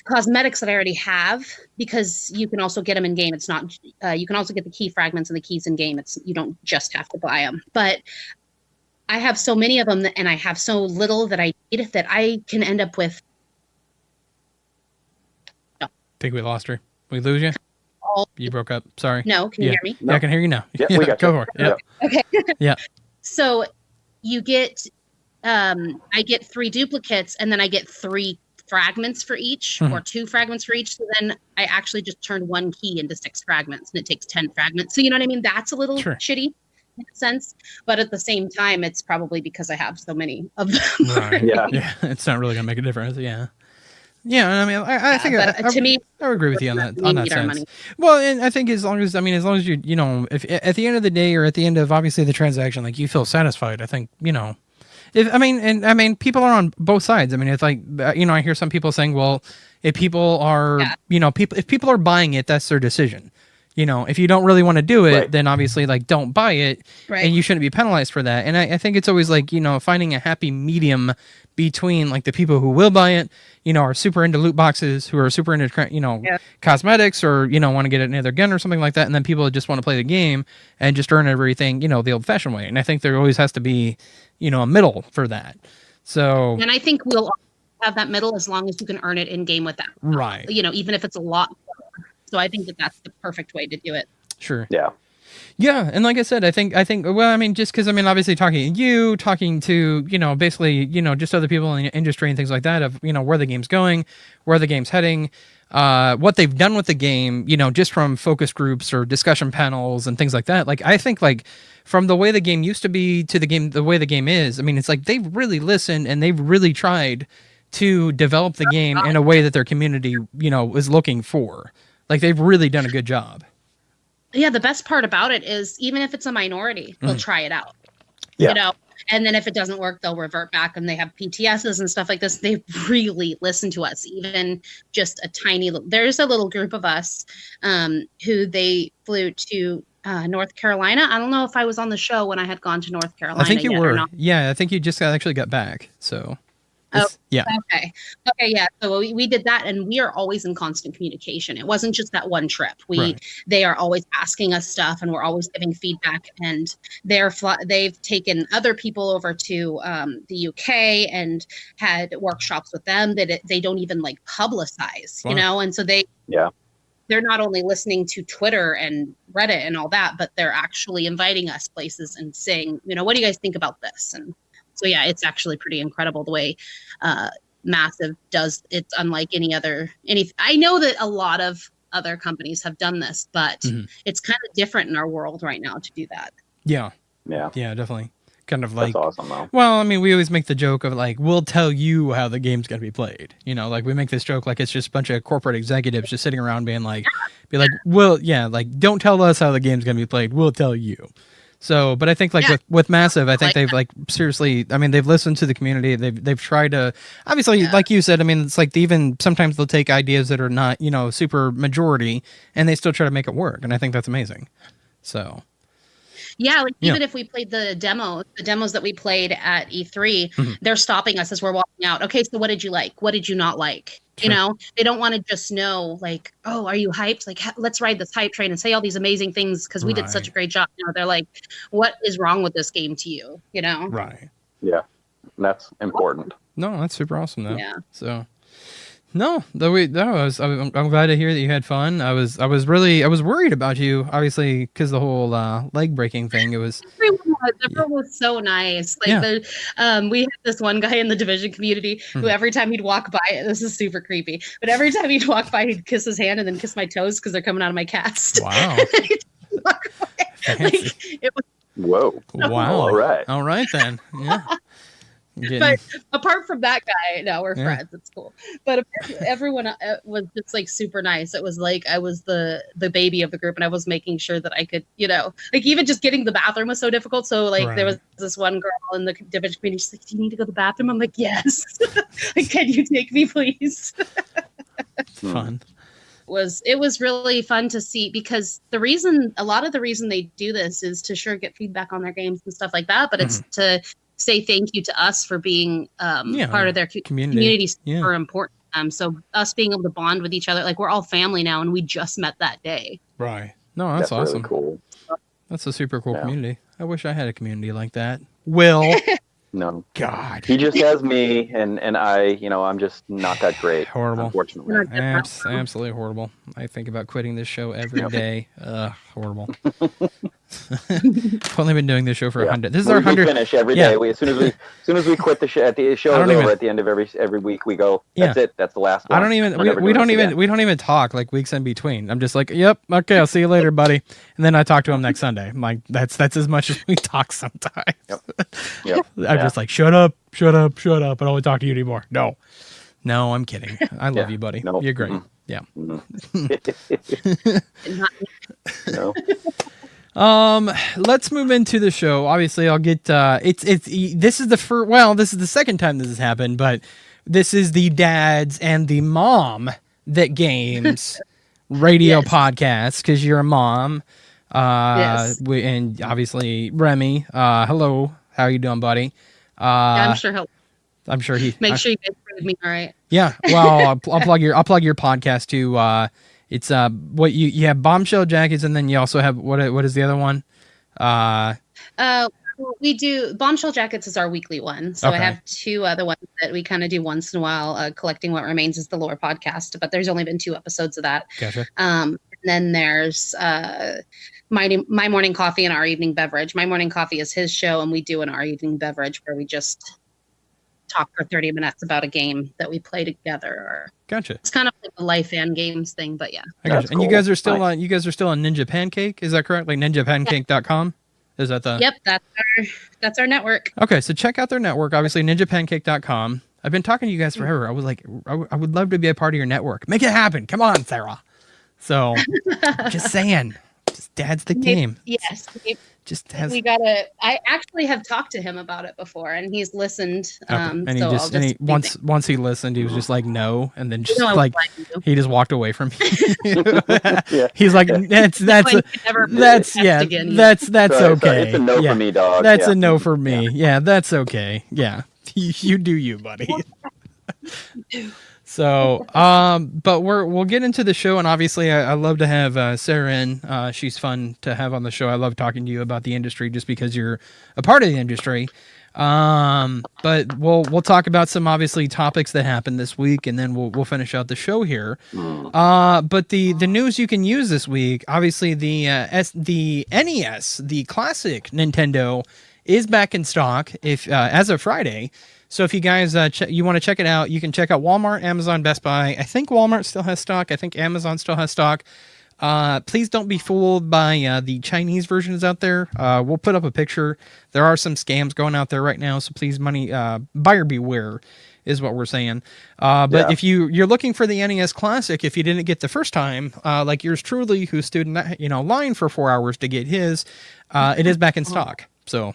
cosmetics that I already have, because you can also get them in game. It's not, you can also get the key fragments and the keys in game. You don't just have to buy them, but I have so many of them and I have so little that I need that I can end up with. I think we lost her. We lose you? You broke up. Sorry. No, can you hear me? No. Yeah, I can hear you now. Yeah, we got go for it. Yeah. Okay. Yeah. So you get, I get 3 duplicates, and then I get 3 fragments for each, or 2 fragments for each. So then I actually just turned 1 key into 6 fragments, and it takes 10 fragments. So you know what I mean? That's a little shitty in a sense, but at the same time, it's probably because I have so many of them. Right. Yeah. It's not really gonna make a difference. Yeah. Yeah, I mean, I think to me, I would agree with you on that sense. Well, and I think as long as you know, if at the end of the day, or at the end of obviously the transaction, like you feel satisfied, I think, you know, I mean, people are on both sides. I mean, it's like, you know, I hear some people saying, well, if people are, you know, if people are buying it, that's their decision. You know, if you don't really want to do it, then obviously, like, don't buy it, and you shouldn't be penalized for that. And I think it's always like, you know, finding a happy medium between like the people who will buy it, you know, are super into loot boxes, who are super into, you know, cosmetics, or, you know, want to get another gun or something like that, and then people that just want to play the game and just earn everything, you know, the old-fashioned way. And I think there always has to be, you know, a middle for that. So, and I think we'll have that middle as long as you can earn it in game with that, right? You know, even if it's a lot more. So I think that's the perfect way to do it. Sure. Yeah. Yeah, and like I said, I think well, I mean, just because, I mean, obviously talking to, you know, basically, you know, just other people in the industry and things like that, of, you know, where the game's going, where the game's heading, what they've done with the game, you know, just from focus groups or discussion panels and things like that. Like, I think, like, from the way the game used to be to the way the game is, I mean, it's like they've really listened and they've really tried to develop the game in a way that their community, you know, is looking for. Like, they've really done a good job. Yeah, the best part about it is, even if it's a minority, they'll try it out. Yeah. You know, and then if it doesn't work, they'll revert back, and they have PTSs and stuff like this. They really listen to us, even just a tiny little. There's a little group of us who they flew to North Carolina. I don't know if I was on the show when I had gone to North Carolina. I think you were. Or not. Yeah, I think you just actually got back. So. Yeah. Okay. Yeah. So we did that, and we are always in constant communication. It wasn't just that one trip. They are always asking us stuff, and we're always giving feedback. And they've taken other people over to the UK and had workshops with them that they don't even like publicize, you know. And so they they're not only listening to Twitter and Reddit and all that, but they're actually inviting us places and saying, what do you guys think about this? And so, yeah, it's actually pretty incredible the way Massive does. It's unlike any. I know that a lot of other companies have done this, but it's kind of different in our world right now to do that. Yeah, definitely. Kind of like, that's awesome, though. Well, I mean, we always make the joke of like, we'll tell you how the game's going to be played. Like we make this joke like it's just a bunch of corporate executives just sitting around being like, well, yeah, like don't tell us how the game's going to be played. We'll tell you. So, but I think like with Massive, I think they've like seriously, I mean, they've listened to the community. They've tried to, obviously, like you said, I mean, it's like even sometimes they'll take ideas that are not, super majority and they still try to make it work. And I think that's amazing. So. Yeah, like even if we played the demos that we played at E3, they're stopping us as we're walking out. Okay, so what did you like? What did you not like? Sure. They don't want to just know like, oh, are you hyped? Like, let's ride this hype train and say all these amazing things because we did such a great job. They're like, what is wrong with this game to you? Right. Yeah, that's important. No, that's super awesome though. Yeah. So. No, I'm glad to hear that you had fun. I was worried about you, obviously, because the whole leg breaking thing. It was everyone was so nice. Like we had this one guy in the Division community who every time he'd walk by, this is super creepy, but every time he'd walk by, he'd kiss his hand and then kiss my toes because they're coming out of my cast. Wow. It was. Whoa. Wow. All right then. Yeah. But apart from that guy, no, we're friends. It's cool. But everyone was just like super nice. It was like I was the baby of the group, and I was making sure that I could, like even just getting the bathroom was so difficult. So like there was this one girl in the Division community. She's like, "Do you need to go to the bathroom?" I'm like, "Yes." Like, can you take me, please? Fun. It was really fun to see because a lot of the reason they do this is to get feedback on their games and stuff like that. But it's to say thank you to us for being part of their community. Super important. So us being able to bond with each other, like we're all family now, and we just met that day. Right. No, that's awesome. Really cool. That's a super cool community. I wish I had a community like that. Will. No. God. He just has me, and I, I'm just not that great. Horrible. Unfortunately. Absolutely horrible. I think about quitting this show every day. Horrible. I've only been doing this show for 100. This is our 100th. Finish every day. As soon as we quit the show, at the show is over. At the end of every week, we go. That's it. That's the last one. I don't even. We don't even talk like weeks in between. I'm just like, yep, okay, I'll see you later, buddy. And then I talk to him next Sunday. I'm like, that's as much as we talk sometimes. Yep. I'm just like, shut up. I don't want to talk to you anymore. No, I'm kidding. I love you, buddy. Nope. You're great. Mm-hmm. Yeah. No. Let's move into the show. Obviously, I'll get this is the second time this has happened, but this is the Dads and the Mom That Games radio podcast because you're a mom. Yes. And obviously Remy. Hello, how are you doing, buddy? I'm sure he make sure you guys read me all right. Yeah, well, I'll plug your podcast too. It's what you have Bombshell Jackets, and then you also have what is the other one? We do Bombshell Jackets is our weekly one. So I have two other ones that we kind of do once in a while. Collecting What Remains is the lore podcast, but there's only been 2 episodes of that. Gotcha. And then there's My Morning Coffee and Our Evening Beverage. My Morning Coffee is his show, and we do an Our Evening Beverage where we just talk for 30 minutes about a game that we play together. Gotcha. It's kind of like a life and games thing, but yeah. I gotcha. And cool. You guys are still on Ninja Pancake, is that correct? Like ninjapancake.com? Is that the Yep, that's our network. Okay, so check out their network, obviously ninjapancake.com. I've been talking to you guys forever. I was like, I would love to be a part of your network. Make it happen. Come on, Sarah. So just saying. Just Dad's the game. Yes. We gotta. I actually have talked to him about it before, and he's listened. And once he listened, he was just like no, and then just he just walked away from me. He's like that's okay. It's a no for me, dog. That's a no for me. Yeah, that's okay. Yeah, you do you, buddy. So, but we'll get into the show, and obviously I love to have Sarah in. She's fun to have on the show. I love talking to you about the industry just because you're a part of the industry. But we'll talk about some obviously topics that happened this week, and then we'll finish out the show here. But the news you can use this week, obviously the NES, the classic Nintendo, is back in stock if as of Friday. So if you guys you want to check it out, you can check out Walmart, Amazon, Best Buy. I think Walmart still has stock. I think Amazon still has stock. Please don't be fooled by the Chinese versions out there. We'll put up a picture. There are some scams going out there right now, so please, buyer beware is what we're saying. But if you're looking for the NES Classic, if you didn't get the first time, like yours truly, who stood in that, line for 4 hours to get his, it is back in stock. So.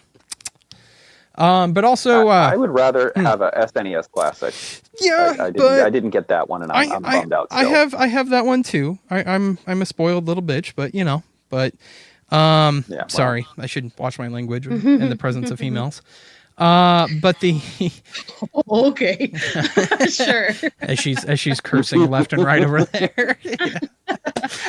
But also, I would rather have a SNES Classic. Yeah, I didn't get that one, and I'm bummed out. Still. I have that one too. I'm a spoiled little bitch, but sorry, I shouldn't watch my language in the presence of females. But the okay, sure. as she's cursing left and right over there.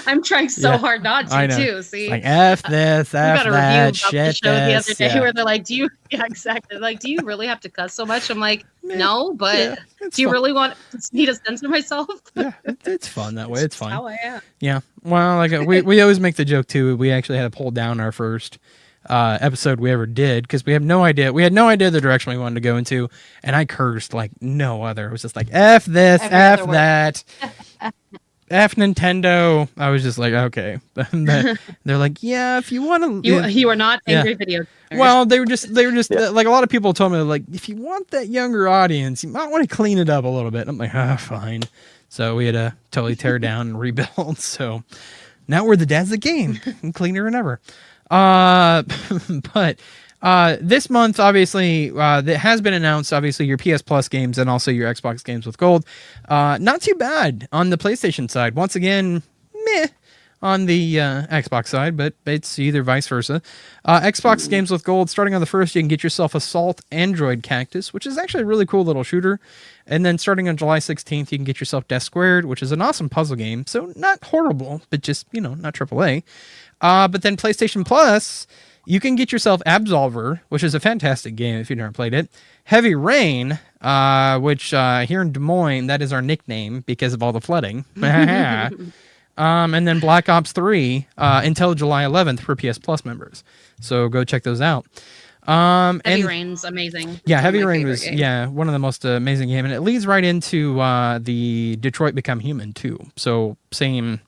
I'm trying so hard not to too. See, like F this, F that, shit. The show the other day where they're like, "Do you?" Yeah, exactly. Like, do you really have to cuss so much? I'm like, no, but do you really want me to censor myself? Yeah, it's fun that way. It's fun. How I am. Yeah. Well, like we always make the joke too. We actually had to pull down our first episode we ever did because we have no idea. We had no idea the direction we wanted to go into, and I cursed like no other. It was just like F this, F that. F Nintendo. I was just like, okay. They're like, yeah, if you want to, you are not angry video. Well, they were just like a lot of people told me like, if you want that younger audience, you might want to clean it up a little bit. And I'm like, fine. So we had to totally tear down and rebuild. So now we're the dads of the game, cleaner than ever. But this month, obviously, that has been announced, obviously, your PS Plus games and also your Xbox games with gold. Not too bad on the PlayStation side. Once again, meh on the Xbox side, but it's either vice versa. Xbox games with gold, starting on the 1st, you can get yourself Assault Android Cactus, which is actually a really cool little shooter. And then starting on July 16th, you can get yourself Death Squared, which is an awesome puzzle game. So not horrible, but just, not AAA. But then PlayStation Plus, you can get yourself Absolver, which is a fantastic game if you've never played it. Heavy Rain, which here in Des Moines, that is our nickname because of all the flooding. And then Black Ops 3 until July 11th for PS Plus members. So go check those out. Heavy Rain's amazing. Yeah, Heavy Rain was one of the most amazing games. And it leads right into the Detroit Become Human too. So same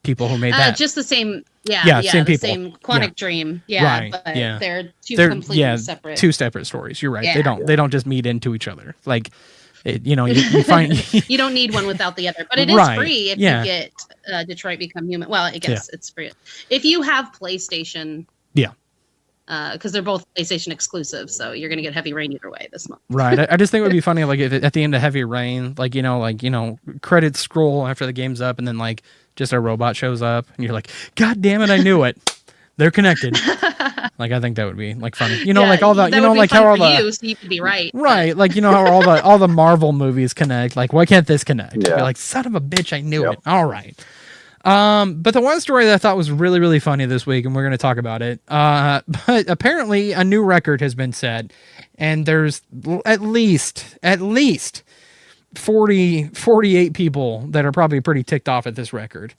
people who made that. Just the same. Same people. Same Quantic Dream. Yeah, right. But they're completely separate. Two separate stories. You're right. They don't just meet into each other. Like, you find you don't need one without the other. But it is free if you get Detroit Become Human. Well, I guess it's free if you have PlayStation. Yeah. Because they're both PlayStation exclusive, so you're gonna get Heavy Rain either way this month. Right. I just think it would be funny, like if at the end of Heavy Rain, credits scroll after the game's up, and then just a robot shows up, and you're like, God damn it, I knew it. They're connected. I think that would be funny. All the how all the so you could be right. Right. How all the Marvel movies connect. Why can't this connect? Yeah. You're like, son of a bitch, I knew it. All right. But the one story that I thought was really, really funny this week, and we're going to talk about it, but apparently a new record has been set, and there's at least 48 people that are probably pretty ticked off at this record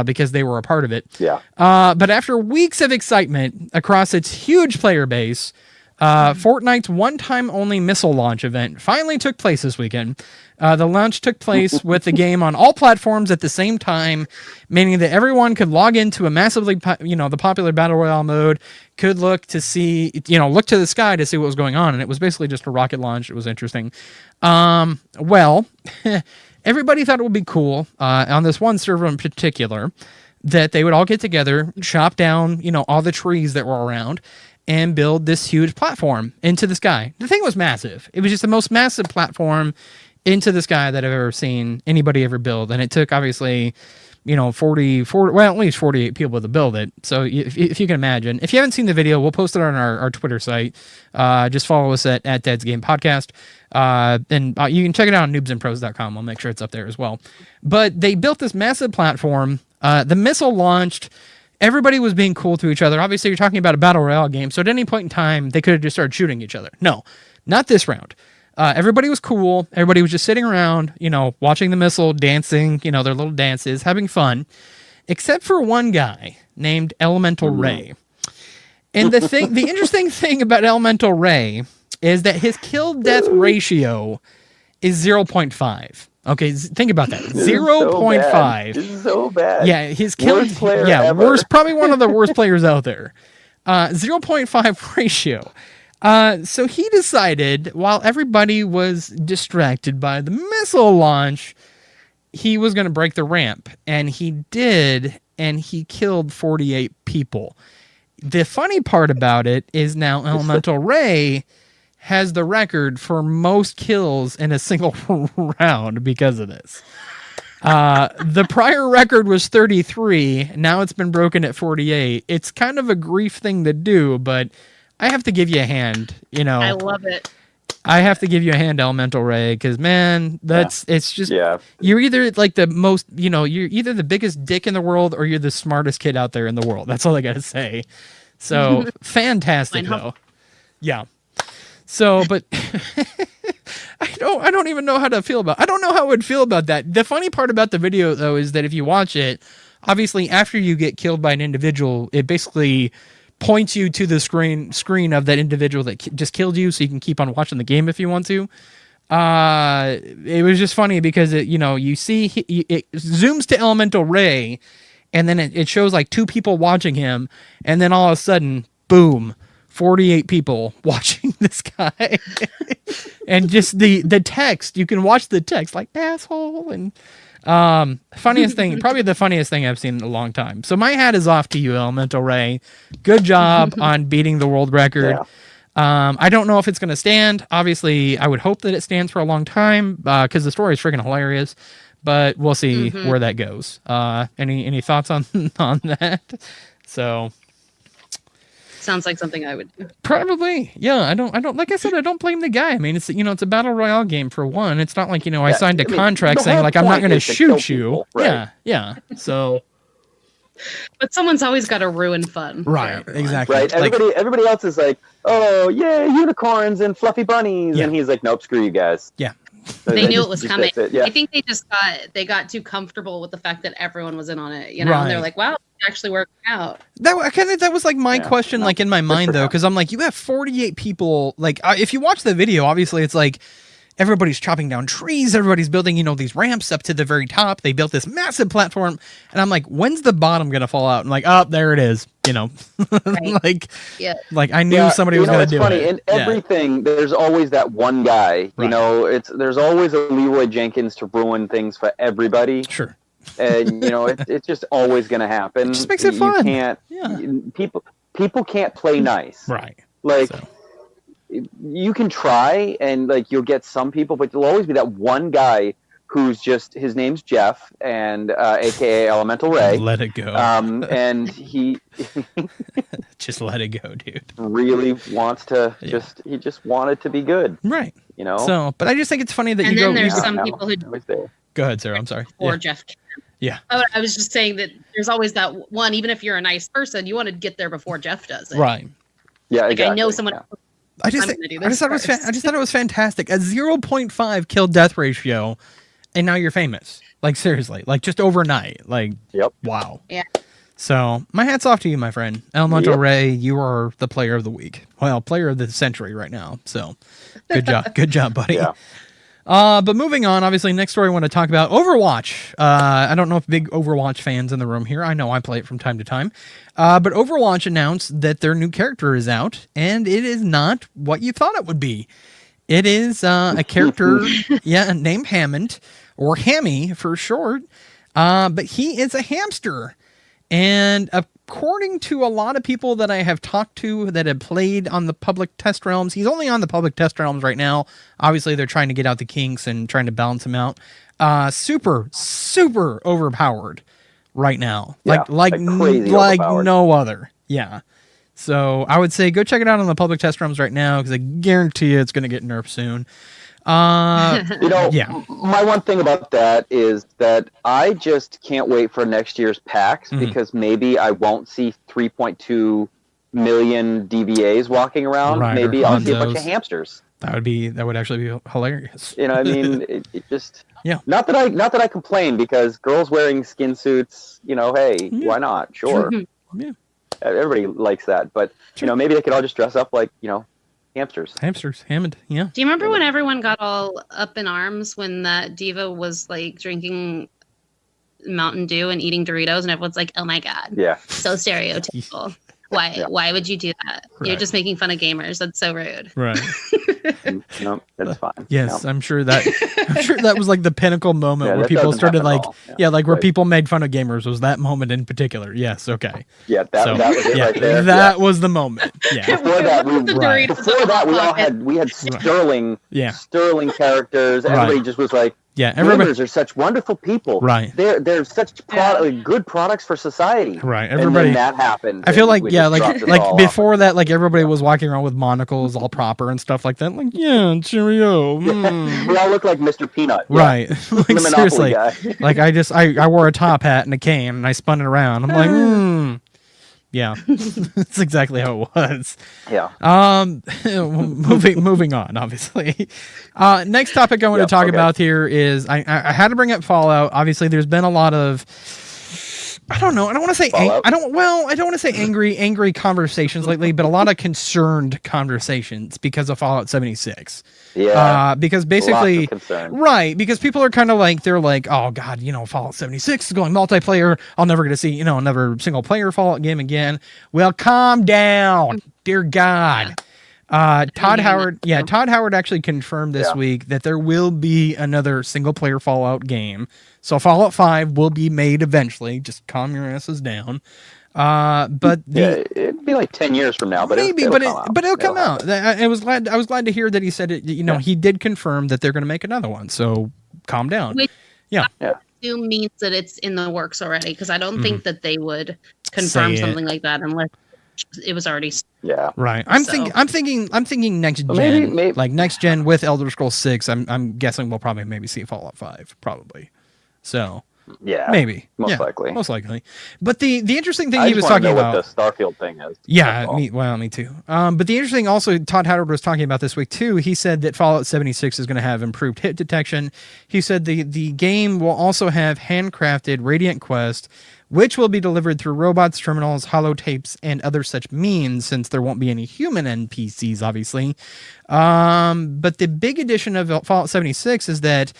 because they were a part of it. Yeah. But after weeks of excitement across its huge player base, Fortnite's one-time only missile launch event finally took place this weekend. The launch took place with the game on all platforms at the same time, meaning that everyone could log into a massively, the popular Battle Royale mode, could look to the sky to see what was going on. And it was basically just a rocket launch. It was interesting. Well, everybody thought it would be cool on this one server in particular that they would all get together, chop down, all the trees that were around, and build this huge platform into the sky. The thing was massive. It was just the most massive platform into the sky that I've ever seen anybody ever build. And it took, obviously, 40, at least 48 people to build it. So if you can imagine. If you haven't seen the video, we'll post it on our Twitter site. Just follow us at Dad's Game Podcast. And you can check it out on noobsandpros.com. I'll make sure it's up there as well. But they built this massive platform. The missile launched. everybody was being cool to each other. Obviously, you're talking about a battle royale game, so at any point in time, they could have just started shooting each other. No, not this round. Everybody was cool. Everybody was just sitting around, watching the missile, dancing, their little dances, having fun, except for one guy named Elemental Ray. And the interesting thing about Elemental Ray is that his kill-death ratio is 0.5. Okay, think about that. 0.5. This is so bad. Yeah, his kill. Probably one of the worst players out there. 0.5 ratio. So he decided, while everybody was distracted by the missile launch, he was going to break the ramp. And he did, and he killed 48 people. The funny part about it is now Elemental Ray has the record for most kills in a single round because of this. The prior record was 33. Now it's been broken at 48. It's kind of a grief thing to do, but I have to give you a hand. I love it. I have to give you a hand, Elemental Ray, because man, it's just you're either like the most, you're either the biggest dick in the world or you're the smartest kid out there in the world. That's all I gotta say. So fantastic though. Yeah. So, but I don't even know how to feel about. I don't know how I would feel about that. The funny part about the video though is that if you watch it, obviously after you get killed by an individual, it basically points you to the screen of that individual that just killed you, so you can keep on watching the game if you want to. It was just funny because you see it zooms to Elemental Ray, and then it shows like 2 people watching him, and then all of a sudden, boom, 48 people watching this guy. And just the text, you can watch the text like asshole and funniest thing, probably the funniest thing I've seen in a long time. So my hat is off to you, Elemental Ray. Good job on beating the world record. I don't know if it's going to stand. Obviously, I would hope that it stands for a long time because the story is freaking hilarious. But we'll see where that goes. Any thoughts on that? So sounds like something I would do. Probably, yeah. I don't. Like I said, I don't blame the guy. I mean, it's it's a battle royale game for one. It's not like I signed a contract saying like I'm not going to shoot you. People, right? Yeah. So, but someone's always got to ruin fun, right? Exactly. Right. Everybody else is like, oh yeah, unicorns and fluffy bunnies, and he's like, nope, screw you guys. Yeah. They knew it was coming. I think they got too comfortable with the fact that everyone was in on it, and they're like, wow, it's actually working out. That was like my question, like in my mind though, because I'm like, you have 48 people. Like, if you watch the video, obviously it's like everybody's chopping down trees, everybody's building, these ramps up to the very top. They built this massive platform, and I'm like, when's the bottom gonna fall out? And like, oh, there it is. Right. like I knew somebody was going to do funny. it. In everything, there's always that one guy. Right. There's always a Leroy Jenkins to ruin things for everybody. Sure. And it's just always going to happen. It just makes it fun. People can't play nice. Right. Like you can try, and like you'll get some people, but there'll always be that one guy who's just, his name's Jeff, and aka Elemental Ray. Let it go. And he just let it go, dude. Really wants to he just wanted to be good. Right. So, but I just think it's funny that and then there's some people who go ahead, Sarah. I'm sorry. Or Jeff. Yeah. I was just saying that there's always that one, even if you're a nice person, you want to get there before Jeff does it. Right. Yeah. Like exactly. I know someone. Yeah. I just thought it was fantastic. A 0.5 kill death ratio, and now you're famous. Like seriously, like just overnight. Like, wow. Yeah. So my hat's off to you, my friend. Elemental Ray, you are the player of the week. Well, player of the century right now. So good job, buddy. Yeah. But moving on, obviously, next story I want to talk about Overwatch. I don't know if big Overwatch fans in the room here. I know I play it from time to time. But Overwatch announced that their new character is out, and it is not what you thought it would be. It is a character, named Hammond, or Hammy for short. But he is a hamster. And according to a lot of people that I have talked to that have played on the public test realms, he's only on the public test realms right now. Obviously, they're trying to get out the kinks and trying to balance him out. Super, super overpowered right now. Yeah, like no other. Yeah. So I would say go check it out on the public test realms right now because I guarantee you it's going to get nerfed soon. My one thing about that is that I just can't wait for next year's PAX because maybe I won't see 3.2 million DVAs walking around. Right, maybe I'll see a bunch of hamsters. That would actually be hilarious. I mean, it just not that I complain because girls wearing skin suits, hey, why not? Sure. Yeah. Everybody likes that, but maybe they could all just dress up like, hamsters. Hammond, yeah. Do you remember when everyone got all up in arms when that diva was like drinking Mountain Dew and eating Doritos and everyone's like, oh my God. Yeah. So stereotypical. Why would you do that? Right. You're just making fun of gamers. That's so rude. Right. No, that's fine. Yes, no. I'm sure that was like the pinnacle moment where people started like, where people made fun of gamers was that moment in particular. Yes, okay. Yeah, that was it right there. That was the moment. Yeah. Before that, we had sterling characters. Everybody just was like, gamers are such wonderful people. Right. They're such good products for society. Right. Everybody. And then that happened. I feel like before that, like everybody was walking around with monocles all proper and stuff like that. Like, cheerio. We all look like Mr. Peanut. Right. Like, seriously. Like I wore a top hat and a cane and I spun it around. I'm like, Yeah, that's exactly how it was. Yeah. Moving on, obviously. Next topic I want to talk about here is I had to bring up Fallout. Obviously, there's been a lot of I don't know. I don't want to say I don't want to say angry conversations lately, but a lot of concerned conversations because of Fallout 76. Yeah. Because basically, because people are kind of like they're like, oh God, Fallout 76 is going multiplayer. I'll never get to see another single player Fallout game again. Well, calm down, dear God. Todd Howard actually confirmed this week that there will be another single player Fallout game. So Fallout 5 will be made eventually. Just calm your asses down. But it'd be like 10 years from now, but it'll come out. I was glad to hear that he said it. He did confirm that they're going to make another one. So calm down. Which I assume means that it's in the works already, because I don't think that they would confirm something like that unless it was already. Yeah. Right. I'm thinking next gen. Maybe. Like next gen with Elder Scrolls 6. I'm guessing we'll probably maybe see Fallout 5 probably. So. Yeah, maybe. Most likely. But the interesting thing he was talking about, what the Starfield thing is. Yeah, me too. But the interesting also Todd Howard was talking about this week too. He said that Fallout 76 is going to have improved hit detection. He said the game will also have handcrafted Radiant Quest, which will be delivered through robots, terminals, holotapes, and other such means, since there won't be any human NPCs, obviously. But the big addition of Fallout 76 is that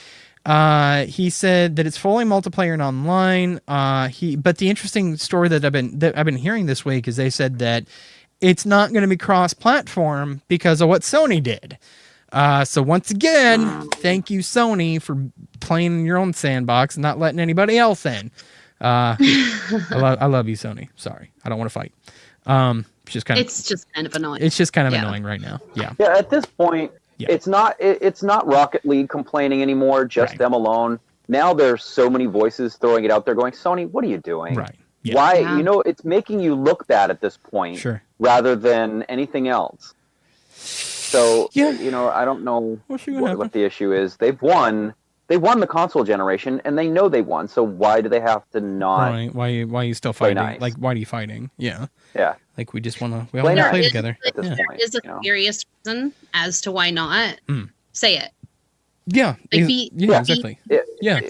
he said that it's fully multiplayer and online. But the interesting story that I've been hearing this week is they said that it's not going to be cross-platform because of what Sony did. So once again, thank you Sony for playing in your own sandbox and not letting anybody else in. I love you, Sony. Sorry, I don't want to fight. It's just kind of annoying. It's just kind of annoying right now. Yeah. Yeah. At this point. Yeah. It's not Rocket League complaining anymore, just them alone. Now there's so many voices throwing it out there going, Sony, what are you doing? Right. Yeah. Why? Yeah. It's making you look bad at this point rather than anything else. So, I don't know what the issue is. They've won the console generation and they know they won. So why do they have to not? Right. Why are you still fighting? Nice? Like, why are you fighting? Yeah. Yeah. Like we just want to play together. There is a serious reason as to why not. Say it. Yeah. Exactly. Yeah.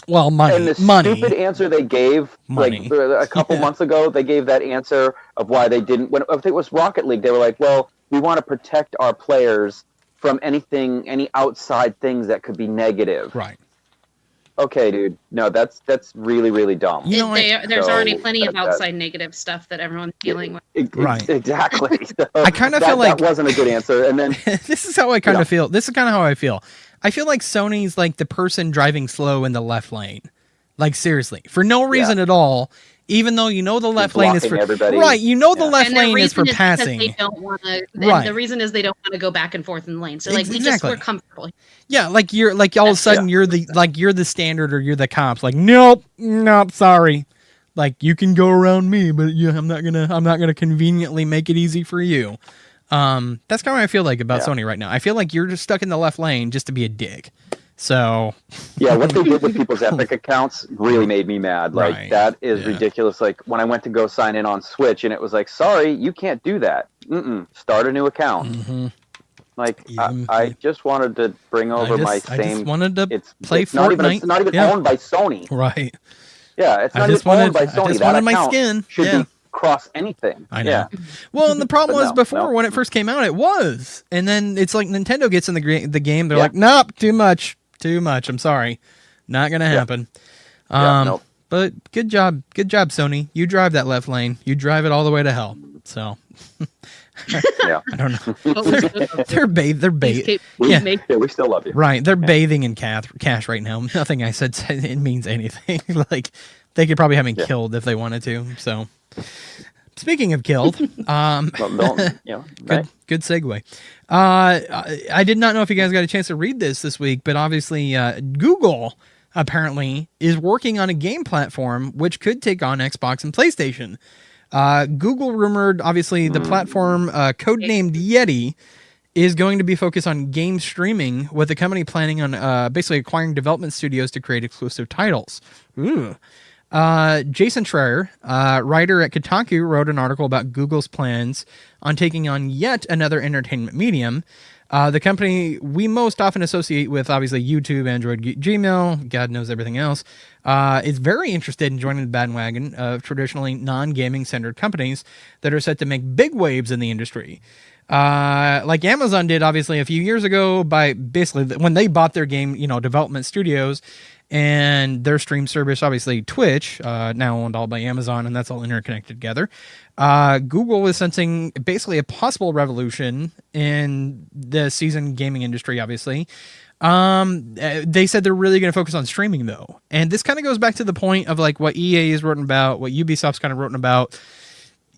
Well, money. And the stupid answer they gave, like a couple months ago, they gave that answer of why they didn't. If it was Rocket League, they were like, "Well, we want to protect our players from any outside things that could be negative." Right. Okay, dude. No, that's really, really dumb. There's already plenty of outside negative stuff that everyone's dealing with. Right. Exactly. So I kind of feel like that wasn't a good answer. And then this is how I kind of feel. This is kind of how I feel. I feel like Sony's like the person driving slow in the left lane. Like seriously, for no reason at all. Even though the left lane is for everybody. Right, the left lane is for passing. They don't want to. Right. The reason is they don't want to go back and forth in the lane. So we're comfortable. Yeah, like you're like all of a sudden you're the standard or you're the cops. Like nope, sorry. Like you can go around me, but I'm not gonna conveniently make it easy for you. That's kind of what I feel like about Sony right now. I feel like you're just stuck in the left lane just to be a dick. So yeah, what they did with people's Epic accounts really made me mad. Like that is ridiculous. Like when I went to go sign in on Switch and it was like, sorry, you can't do that. Start a new account. Mm-hmm. Like I just wanted to bring over my same. I just wanted to play it's Fortnite. It's not even owned by Sony. Right. Yeah, it's not even owned by Sony. I just that wanted my account skin. Should be cross anything. I know. Yeah. Well, and the problem was before when it first came out, it was, and then it's like Nintendo gets in the game. They're like, nope, too much. I'm sorry, not gonna happen. But good job, Sony. You drive that left lane. You drive it all the way to hell. So. I don't know. They're bathing. We still love you. Right. They're bathing in cash right now. Nothing I said it means anything. Like they could probably have me killed if they wanted to. So speaking of killed, good segue. I did not know if you guys got a chance to read this week, but obviously Google apparently is working on a game platform which could take on Xbox and PlayStation. Google rumored, obviously, the platform codenamed Yeti is going to be focused on game streaming, with the company planning on basically acquiring development studios to create exclusive titles. Ooh. Jason Schreier, writer at Kotaku, wrote an article about Google's plans on taking on yet another entertainment medium. The company we most often associate with, obviously, YouTube, Android, Gmail, God knows everything else, is very interested in joining the bandwagon of traditionally non-gaming centered companies that are set to make big waves in the industry. Like Amazon did, obviously, a few years ago by basically when they bought their game, development studios and their stream service, obviously Twitch, now owned all by Amazon, and that's all interconnected together. Google is sensing basically a possible revolution in the seasoned gaming industry, obviously. They said they're really going to focus on streaming, though. And this kind of goes back to the point of like what EA is written about, what Ubisoft's kind of written about.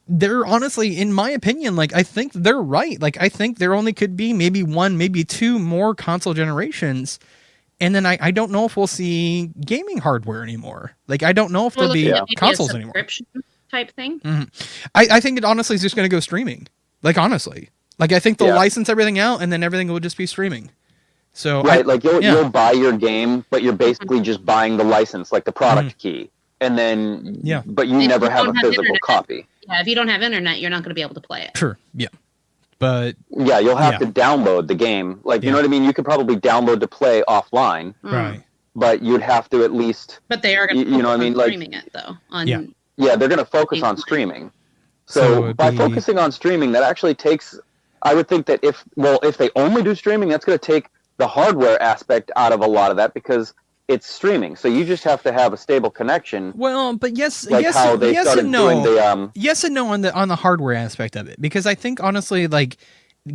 They're honestly, in my opinion, like, I think they're right. Like, I think there only could be maybe one, maybe two more console generations. And then I don't know if we'll see gaming hardware anymore. Like, I don't know if there'll be consoles anymore. Type thing. Mm-hmm. I think it honestly is just going to go streaming. Like, honestly. Like, I think they'll license everything out and then everything will just be streaming. So right, you'll buy your game, but you're basically just buying the license, like the product key. And then, but you never have a physical copy. Yeah, if you don't have internet, you're not going to be able to play it. Sure, yeah. But yeah, you'll have to download the game. Like, you know what I mean? You could probably download to play offline. Right. But you'd have to at least... But they are going to streaming it, though. Yeah, they're going to focus on streaming. So by focusing on streaming, that actually takes... I would think that if they only do streaming, that's going to take the hardware aspect out of a lot of that, because it's streaming. So you just have to have a stable connection. Well, but yes and no. Yes and no on the hardware aspect of it, because I think honestly, like,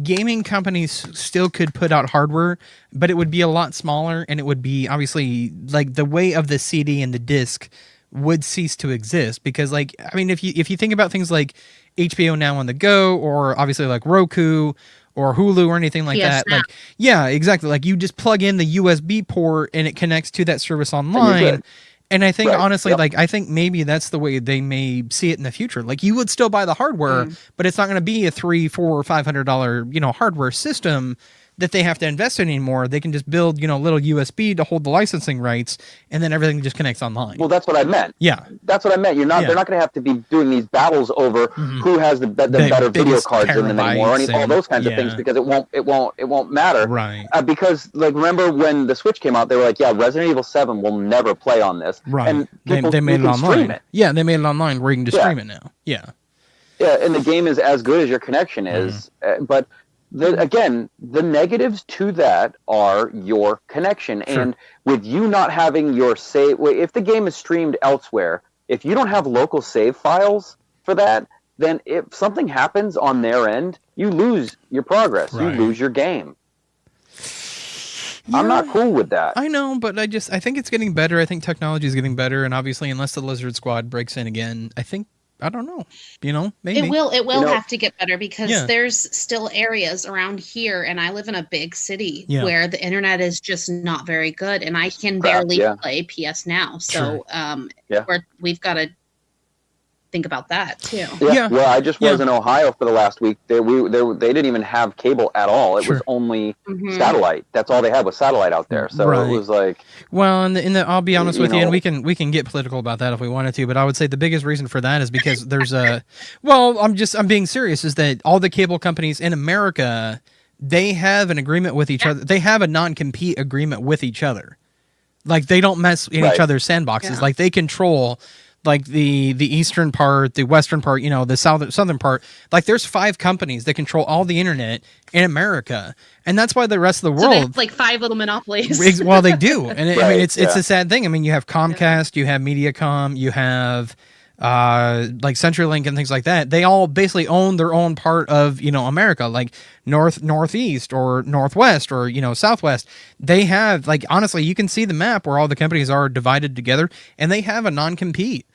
gaming companies still could put out hardware, but it would be a lot smaller, and it would be obviously like the way of the CD and the disc would cease to exist, because like, I mean, if you think about things like HBO Now on the go, or obviously like Roku or Hulu or anything like that. Like, yeah, exactly. Like, you just plug in the USB port and it connects to that service online. And I think honestly, like, I think maybe that's the way they may see it in the future. Like, you would still buy the hardware, but it's not going to be a $300, $400, or $500, hardware system that they have to invest in anymore. They can just build, little USB to hold the licensing rights, and then everything just connects online. Well, that's what I meant. Yeah, that's what I meant. They're not going to have to be doing these battles over who has the better video cards in them anymore, and all those kinds of things, because it won't matter. Right. Because like, remember when the Switch came out, they were like, yeah, Resident Evil 7 will never play on this. Right. And they made it online. Yeah, they made it online where you can just stream it now. Yeah. Yeah, and the game is as good as your connection is, but. Again, the negatives to that are your connection. Sure. And with you not having your save, if the game is streamed elsewhere, if you don't have local save files for that, then if something happens on their end, you lose your progress. Right. You lose your game. Yeah, I'm not cool with that. I know, but I think it's getting better. I think technology is getting better. And obviously, unless the Lizard Squad breaks in again, I don't know. Maybe it will have to get better, because there's still areas around here, and I live in a big city where the internet is just not very good, and I can barely play PS Now. So we've got to think about that too. Yeah. Well, I just was in Ohio for the last week. They didn't even have cable at all. It was only satellite. That's all they had was satellite out there. So it was like. Well, I'll be honest with you, and we can get political about that if we wanted to, but I would say the biggest reason for that is because there's I'm being serious, is that all the cable companies in America, they have an agreement with each other. They have a non-compete agreement with each other. Like, they don't mess in each other's sandboxes. Yeah. Like, they control like the eastern part, the western part, the southern part. Like, there's 5 companies that control all the internet in America, and that's why the rest of the world. So they have like 5 little monopolies. Well, they do, and I mean it's a sad thing. I mean, you have Comcast, you have MediaCom, you have like CenturyLink and things like that. They all basically own their own part of America, like northeast or northwest or southwest. They have, like, honestly, you can see the map where all the companies are divided together, and they have a non-compete.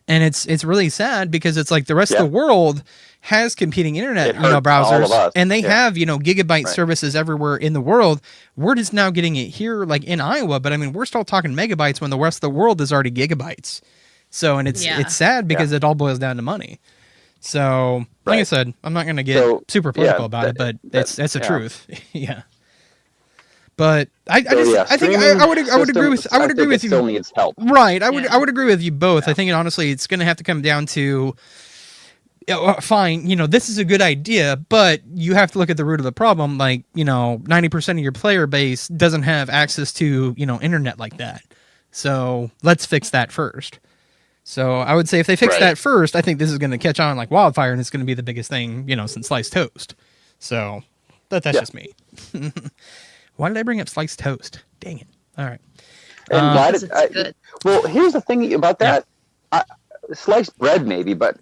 And it's really sad because it's like the rest of the world has competing internet browsers, and they have gigabyte services everywhere in the world. We're just now getting it here, like in Iowa, but I mean, we're still talking megabytes when the rest of the world is already gigabytes. So, and it's sad because it all boils down to money. So, like I said, I'm not going to get super political about it, but it's the truth. Yeah. But I think I would agree with you. Still needs help. Right. I would agree with you both. Yeah. I think honestly it's going to have to come down to fine, this is a good idea, but you have to look at the root of the problem. Like, 90% of your player base doesn't have access to, internet like that. So, let's fix that first. So, I would say if they fix that first, I think this is going to catch on like wildfire, and it's going to be the biggest thing, since sliced toast. So, that's just me. Why did I bring up sliced toast? Dang it. All right. And why did good. Well, here's the thing about that. Sliced bread maybe, but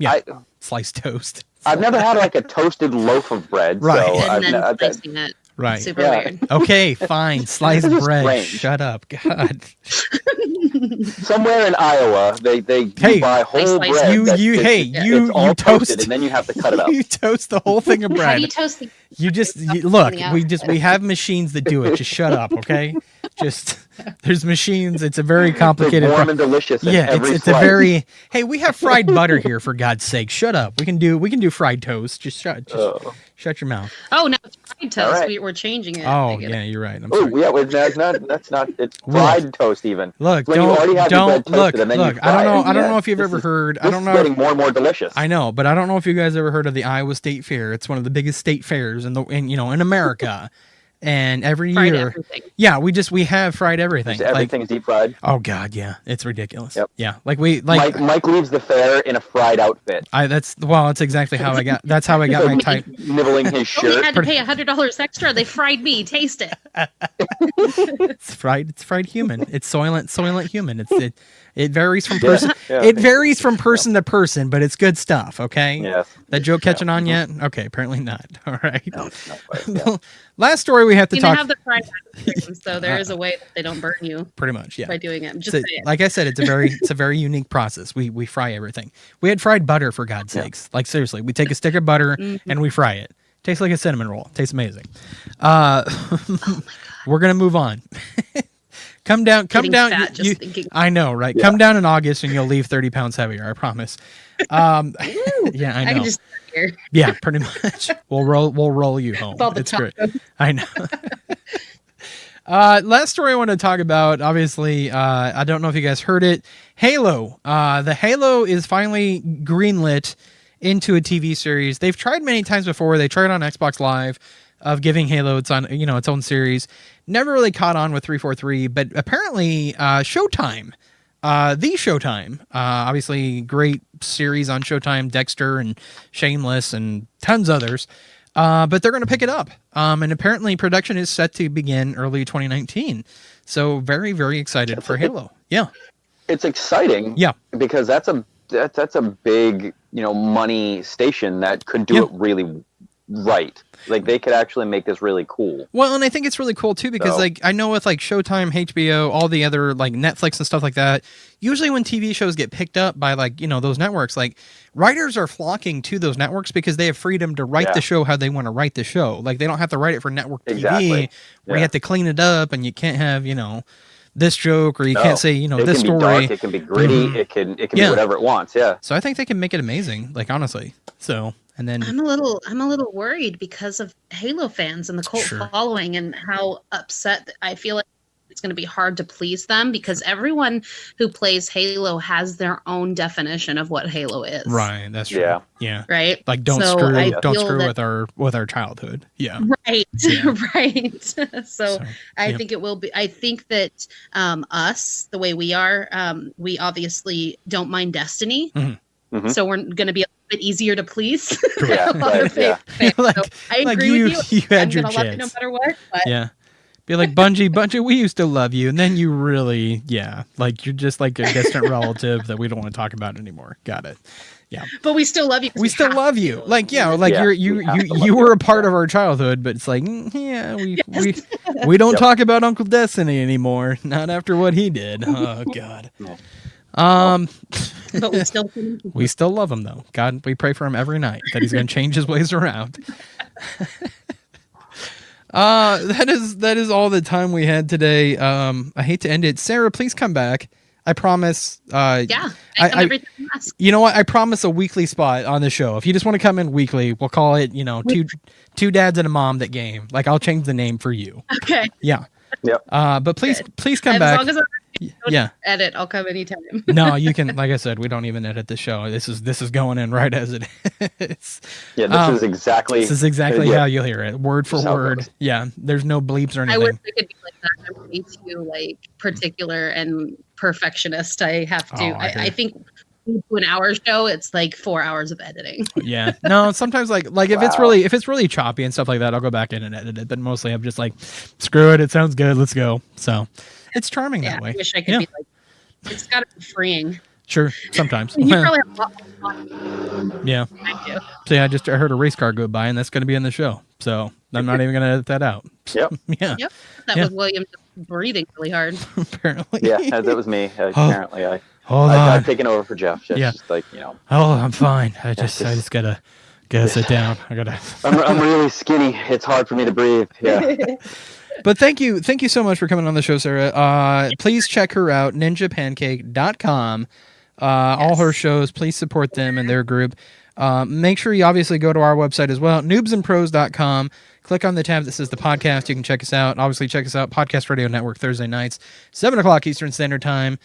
sliced toast. I've never had like a toasted loaf of bread. Right. So and then slicing it. Right. Super weird. Okay, fine. Sliced bread. Strange. Shut up. God. Somewhere in Iowa, they buy whole bread. You all toast, and then you have to cut it up. You toast the whole thing of bread. How do you toast the? Look. We have machines that do it. Just shut up, okay? There's machines. It's a very complicated. It's warm and delicious. It's a very. Hey, we have fried butter here, for God's sake. Shut up. We can do fried toast. Just shut your mouth. Oh no, it's fried toast. Right. We're changing it. Oh yeah, you're right. Oh yeah, that's not. It's fried toast even. Look, when you already have your bread toasted and then you fry I don't know if you've ever heard. I don't know. It's getting more and more delicious. I know, but I don't know if you guys ever heard of the Iowa State Fair. It's one of the biggest state fairs in America. And every year, we have fried everything. Everything's deep fried. Oh God, yeah, it's ridiculous. Yep. Yeah, Mike leaves the fair in a fried outfit. That's exactly how I got. That's how I got my type. Nibbling his shirt. We had to pay $100 extra. They fried me. Taste it. It's fried human. It's soylent human. It varies from person. It varies from person to person, but it's good stuff. Okay. Yes. That joke catching on yet? Okay, apparently not. All right. No, it's not quite, Last story we have to talk. They have the fried cream, so there is a way that they don't burn you. Pretty much, yeah. By doing it, like I said, it's a very unique process. We fry everything. We had fried butter, for God's sakes. Like seriously, we take a stick of butter and we fry it. Tastes like a cinnamon roll. Tastes amazing. We're gonna move on. Come down. Fat, I know, right? Yeah. Come down in August and you'll leave 30 pounds heavier. I promise. Yeah, I know. I can just here. Yeah, pretty much. We'll roll you home. It's great. I know. Last story I want to talk about. Obviously, I don't know if you guys heard it. Halo. The Halo is finally greenlit into a TV series. They've tried many times before. They tried on Xbox Live of giving Halo its own series. Never really caught on with 343, but apparently Showtime, the Showtime, obviously great series on Showtime, Dexter and Shameless and tons others, but they're going to pick it up. And apparently production is set to begin early 2019. So very, very excited for Halo. Yeah. It's exciting. Yeah. Because that's a big, money station that could do it really right. Like they could actually make this really cool. Well, and I think it's really cool too because I know with like Showtime, HBO, all the other like Netflix and stuff like that, usually when TV shows get picked up by like, those networks, like writers are flocking to those networks because they have freedom to write the show how they want to write the show. Like they don't have to write it for network TV where you have to clean it up and you can't have, this joke, or you can't say, you know, this story. Dark, it can be gritty. It can be whatever it wants. Yeah. So I think they can make it amazing, like, honestly. So, and then I'm a little worried because of Halo fans and the cult following and how upset I feel like it's going to be hard to please them, because everyone who plays Halo has their own definition of what Halo is. Right. That's true. Yeah. Right. Like, don't screw with our childhood. Yeah. Right. Yeah. Right. So I think it will be. I think that us, the way we are, we obviously don't mind Destiny. Mm-hmm. So we're going to be a bit easier to please. Yeah. So I agree with you. You had I'm your going to love it no matter what. But. Yeah. Be like, Bungie, we used to love you. And then you really, like, you're just like a distant relative that we don't want to talk about anymore. Got it. Yeah. But we still love you. We still love you. Like, you were a part of our childhood, but it's like, we don't talk about Uncle Destiny anymore. Not after what he did. Oh, God. But we still love him, though. God, we pray for him every night that he's going to change his ways around. That is all the time we had today. I hate to end it. Sarah, please come back. I promise. I you know what? I promise a weekly spot on the show. If you just want to come in weekly, we'll call it, two dads and a mom that game. Like, I'll change the name for you. Okay. Yeah. Yep. Please come back. As long as I edit, I'll come anytime. No, you can. Like I said, we don't even edit the show. This is going in right as it is. Yeah, this is exactly how you'll hear it, word for word. Yeah, there's no bleeps or anything. I wish I could be like that. I'm way too particular and perfectionist. I have to. I think to an hour show, it's like 4 hours of editing. Yeah. No, sometimes like if it's really choppy and stuff like that, I'll go back in and edit it. But mostly I'm just like, screw it. It sounds good. Let's go. So it's charming that way. I wish I could be like, it's got to be freeing. Sure. Sometimes. You probably have a lot more fun. Yeah. I do. See, I heard a race car go by, and that's going to be in the show. So I'm not even going to edit that out. Yep. Yeah. Yep. That was William just breathing really hard. Apparently. Yeah, that was me. Apparently, I've taken over for Jeff. Just like, Oh, I'm fine. I just gotta sit down. I'm really skinny. It's hard for me to breathe. Yeah. But thank you so much for coming on the show, Sarah. Please check her out, ninjapancake.com. All her shows, please support them and their group. Make sure you obviously go to our website as well, noobsandpros.com. Click on the tab that says the podcast. You can check us out. Obviously, check us out, Podcast Radio Network, Thursday nights, 7 o'clock Eastern Standard Time.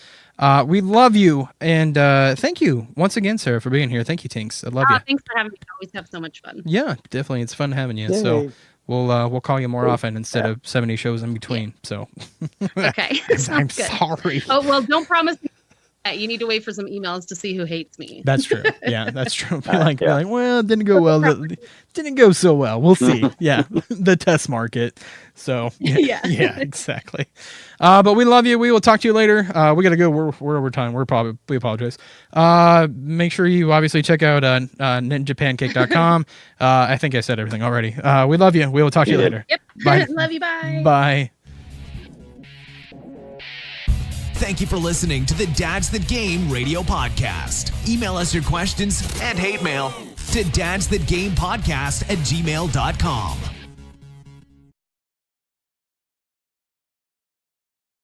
We love you, and thank you once again, Sarah, for being here. Thank you, Tinkz. I love you. Thanks for having me. I always have so much fun. Yeah, definitely. It's fun having you. Yay. So we'll call you more often instead of 70 shows in between. So okay, I'm sorry. Oh well, don't promise me. You need to wait for some emails to see who hates me. That's true. Yeah, that's true. Be like, well, it didn't go well. Didn't go so well. We'll see. Yeah, the test market. So yeah, exactly. But we love you. We will talk to you later. We got to go. We're over time. We apologize. Make sure you obviously check out ninjapancake.com. I think I said everything already. We love you. We will talk to you later. Yep. Bye. Love you. Bye. Bye. Thank you for listening to the Dads That Game radio podcast. Email us your questions and hate mail to dadsthatgamepodcast@gmail.com.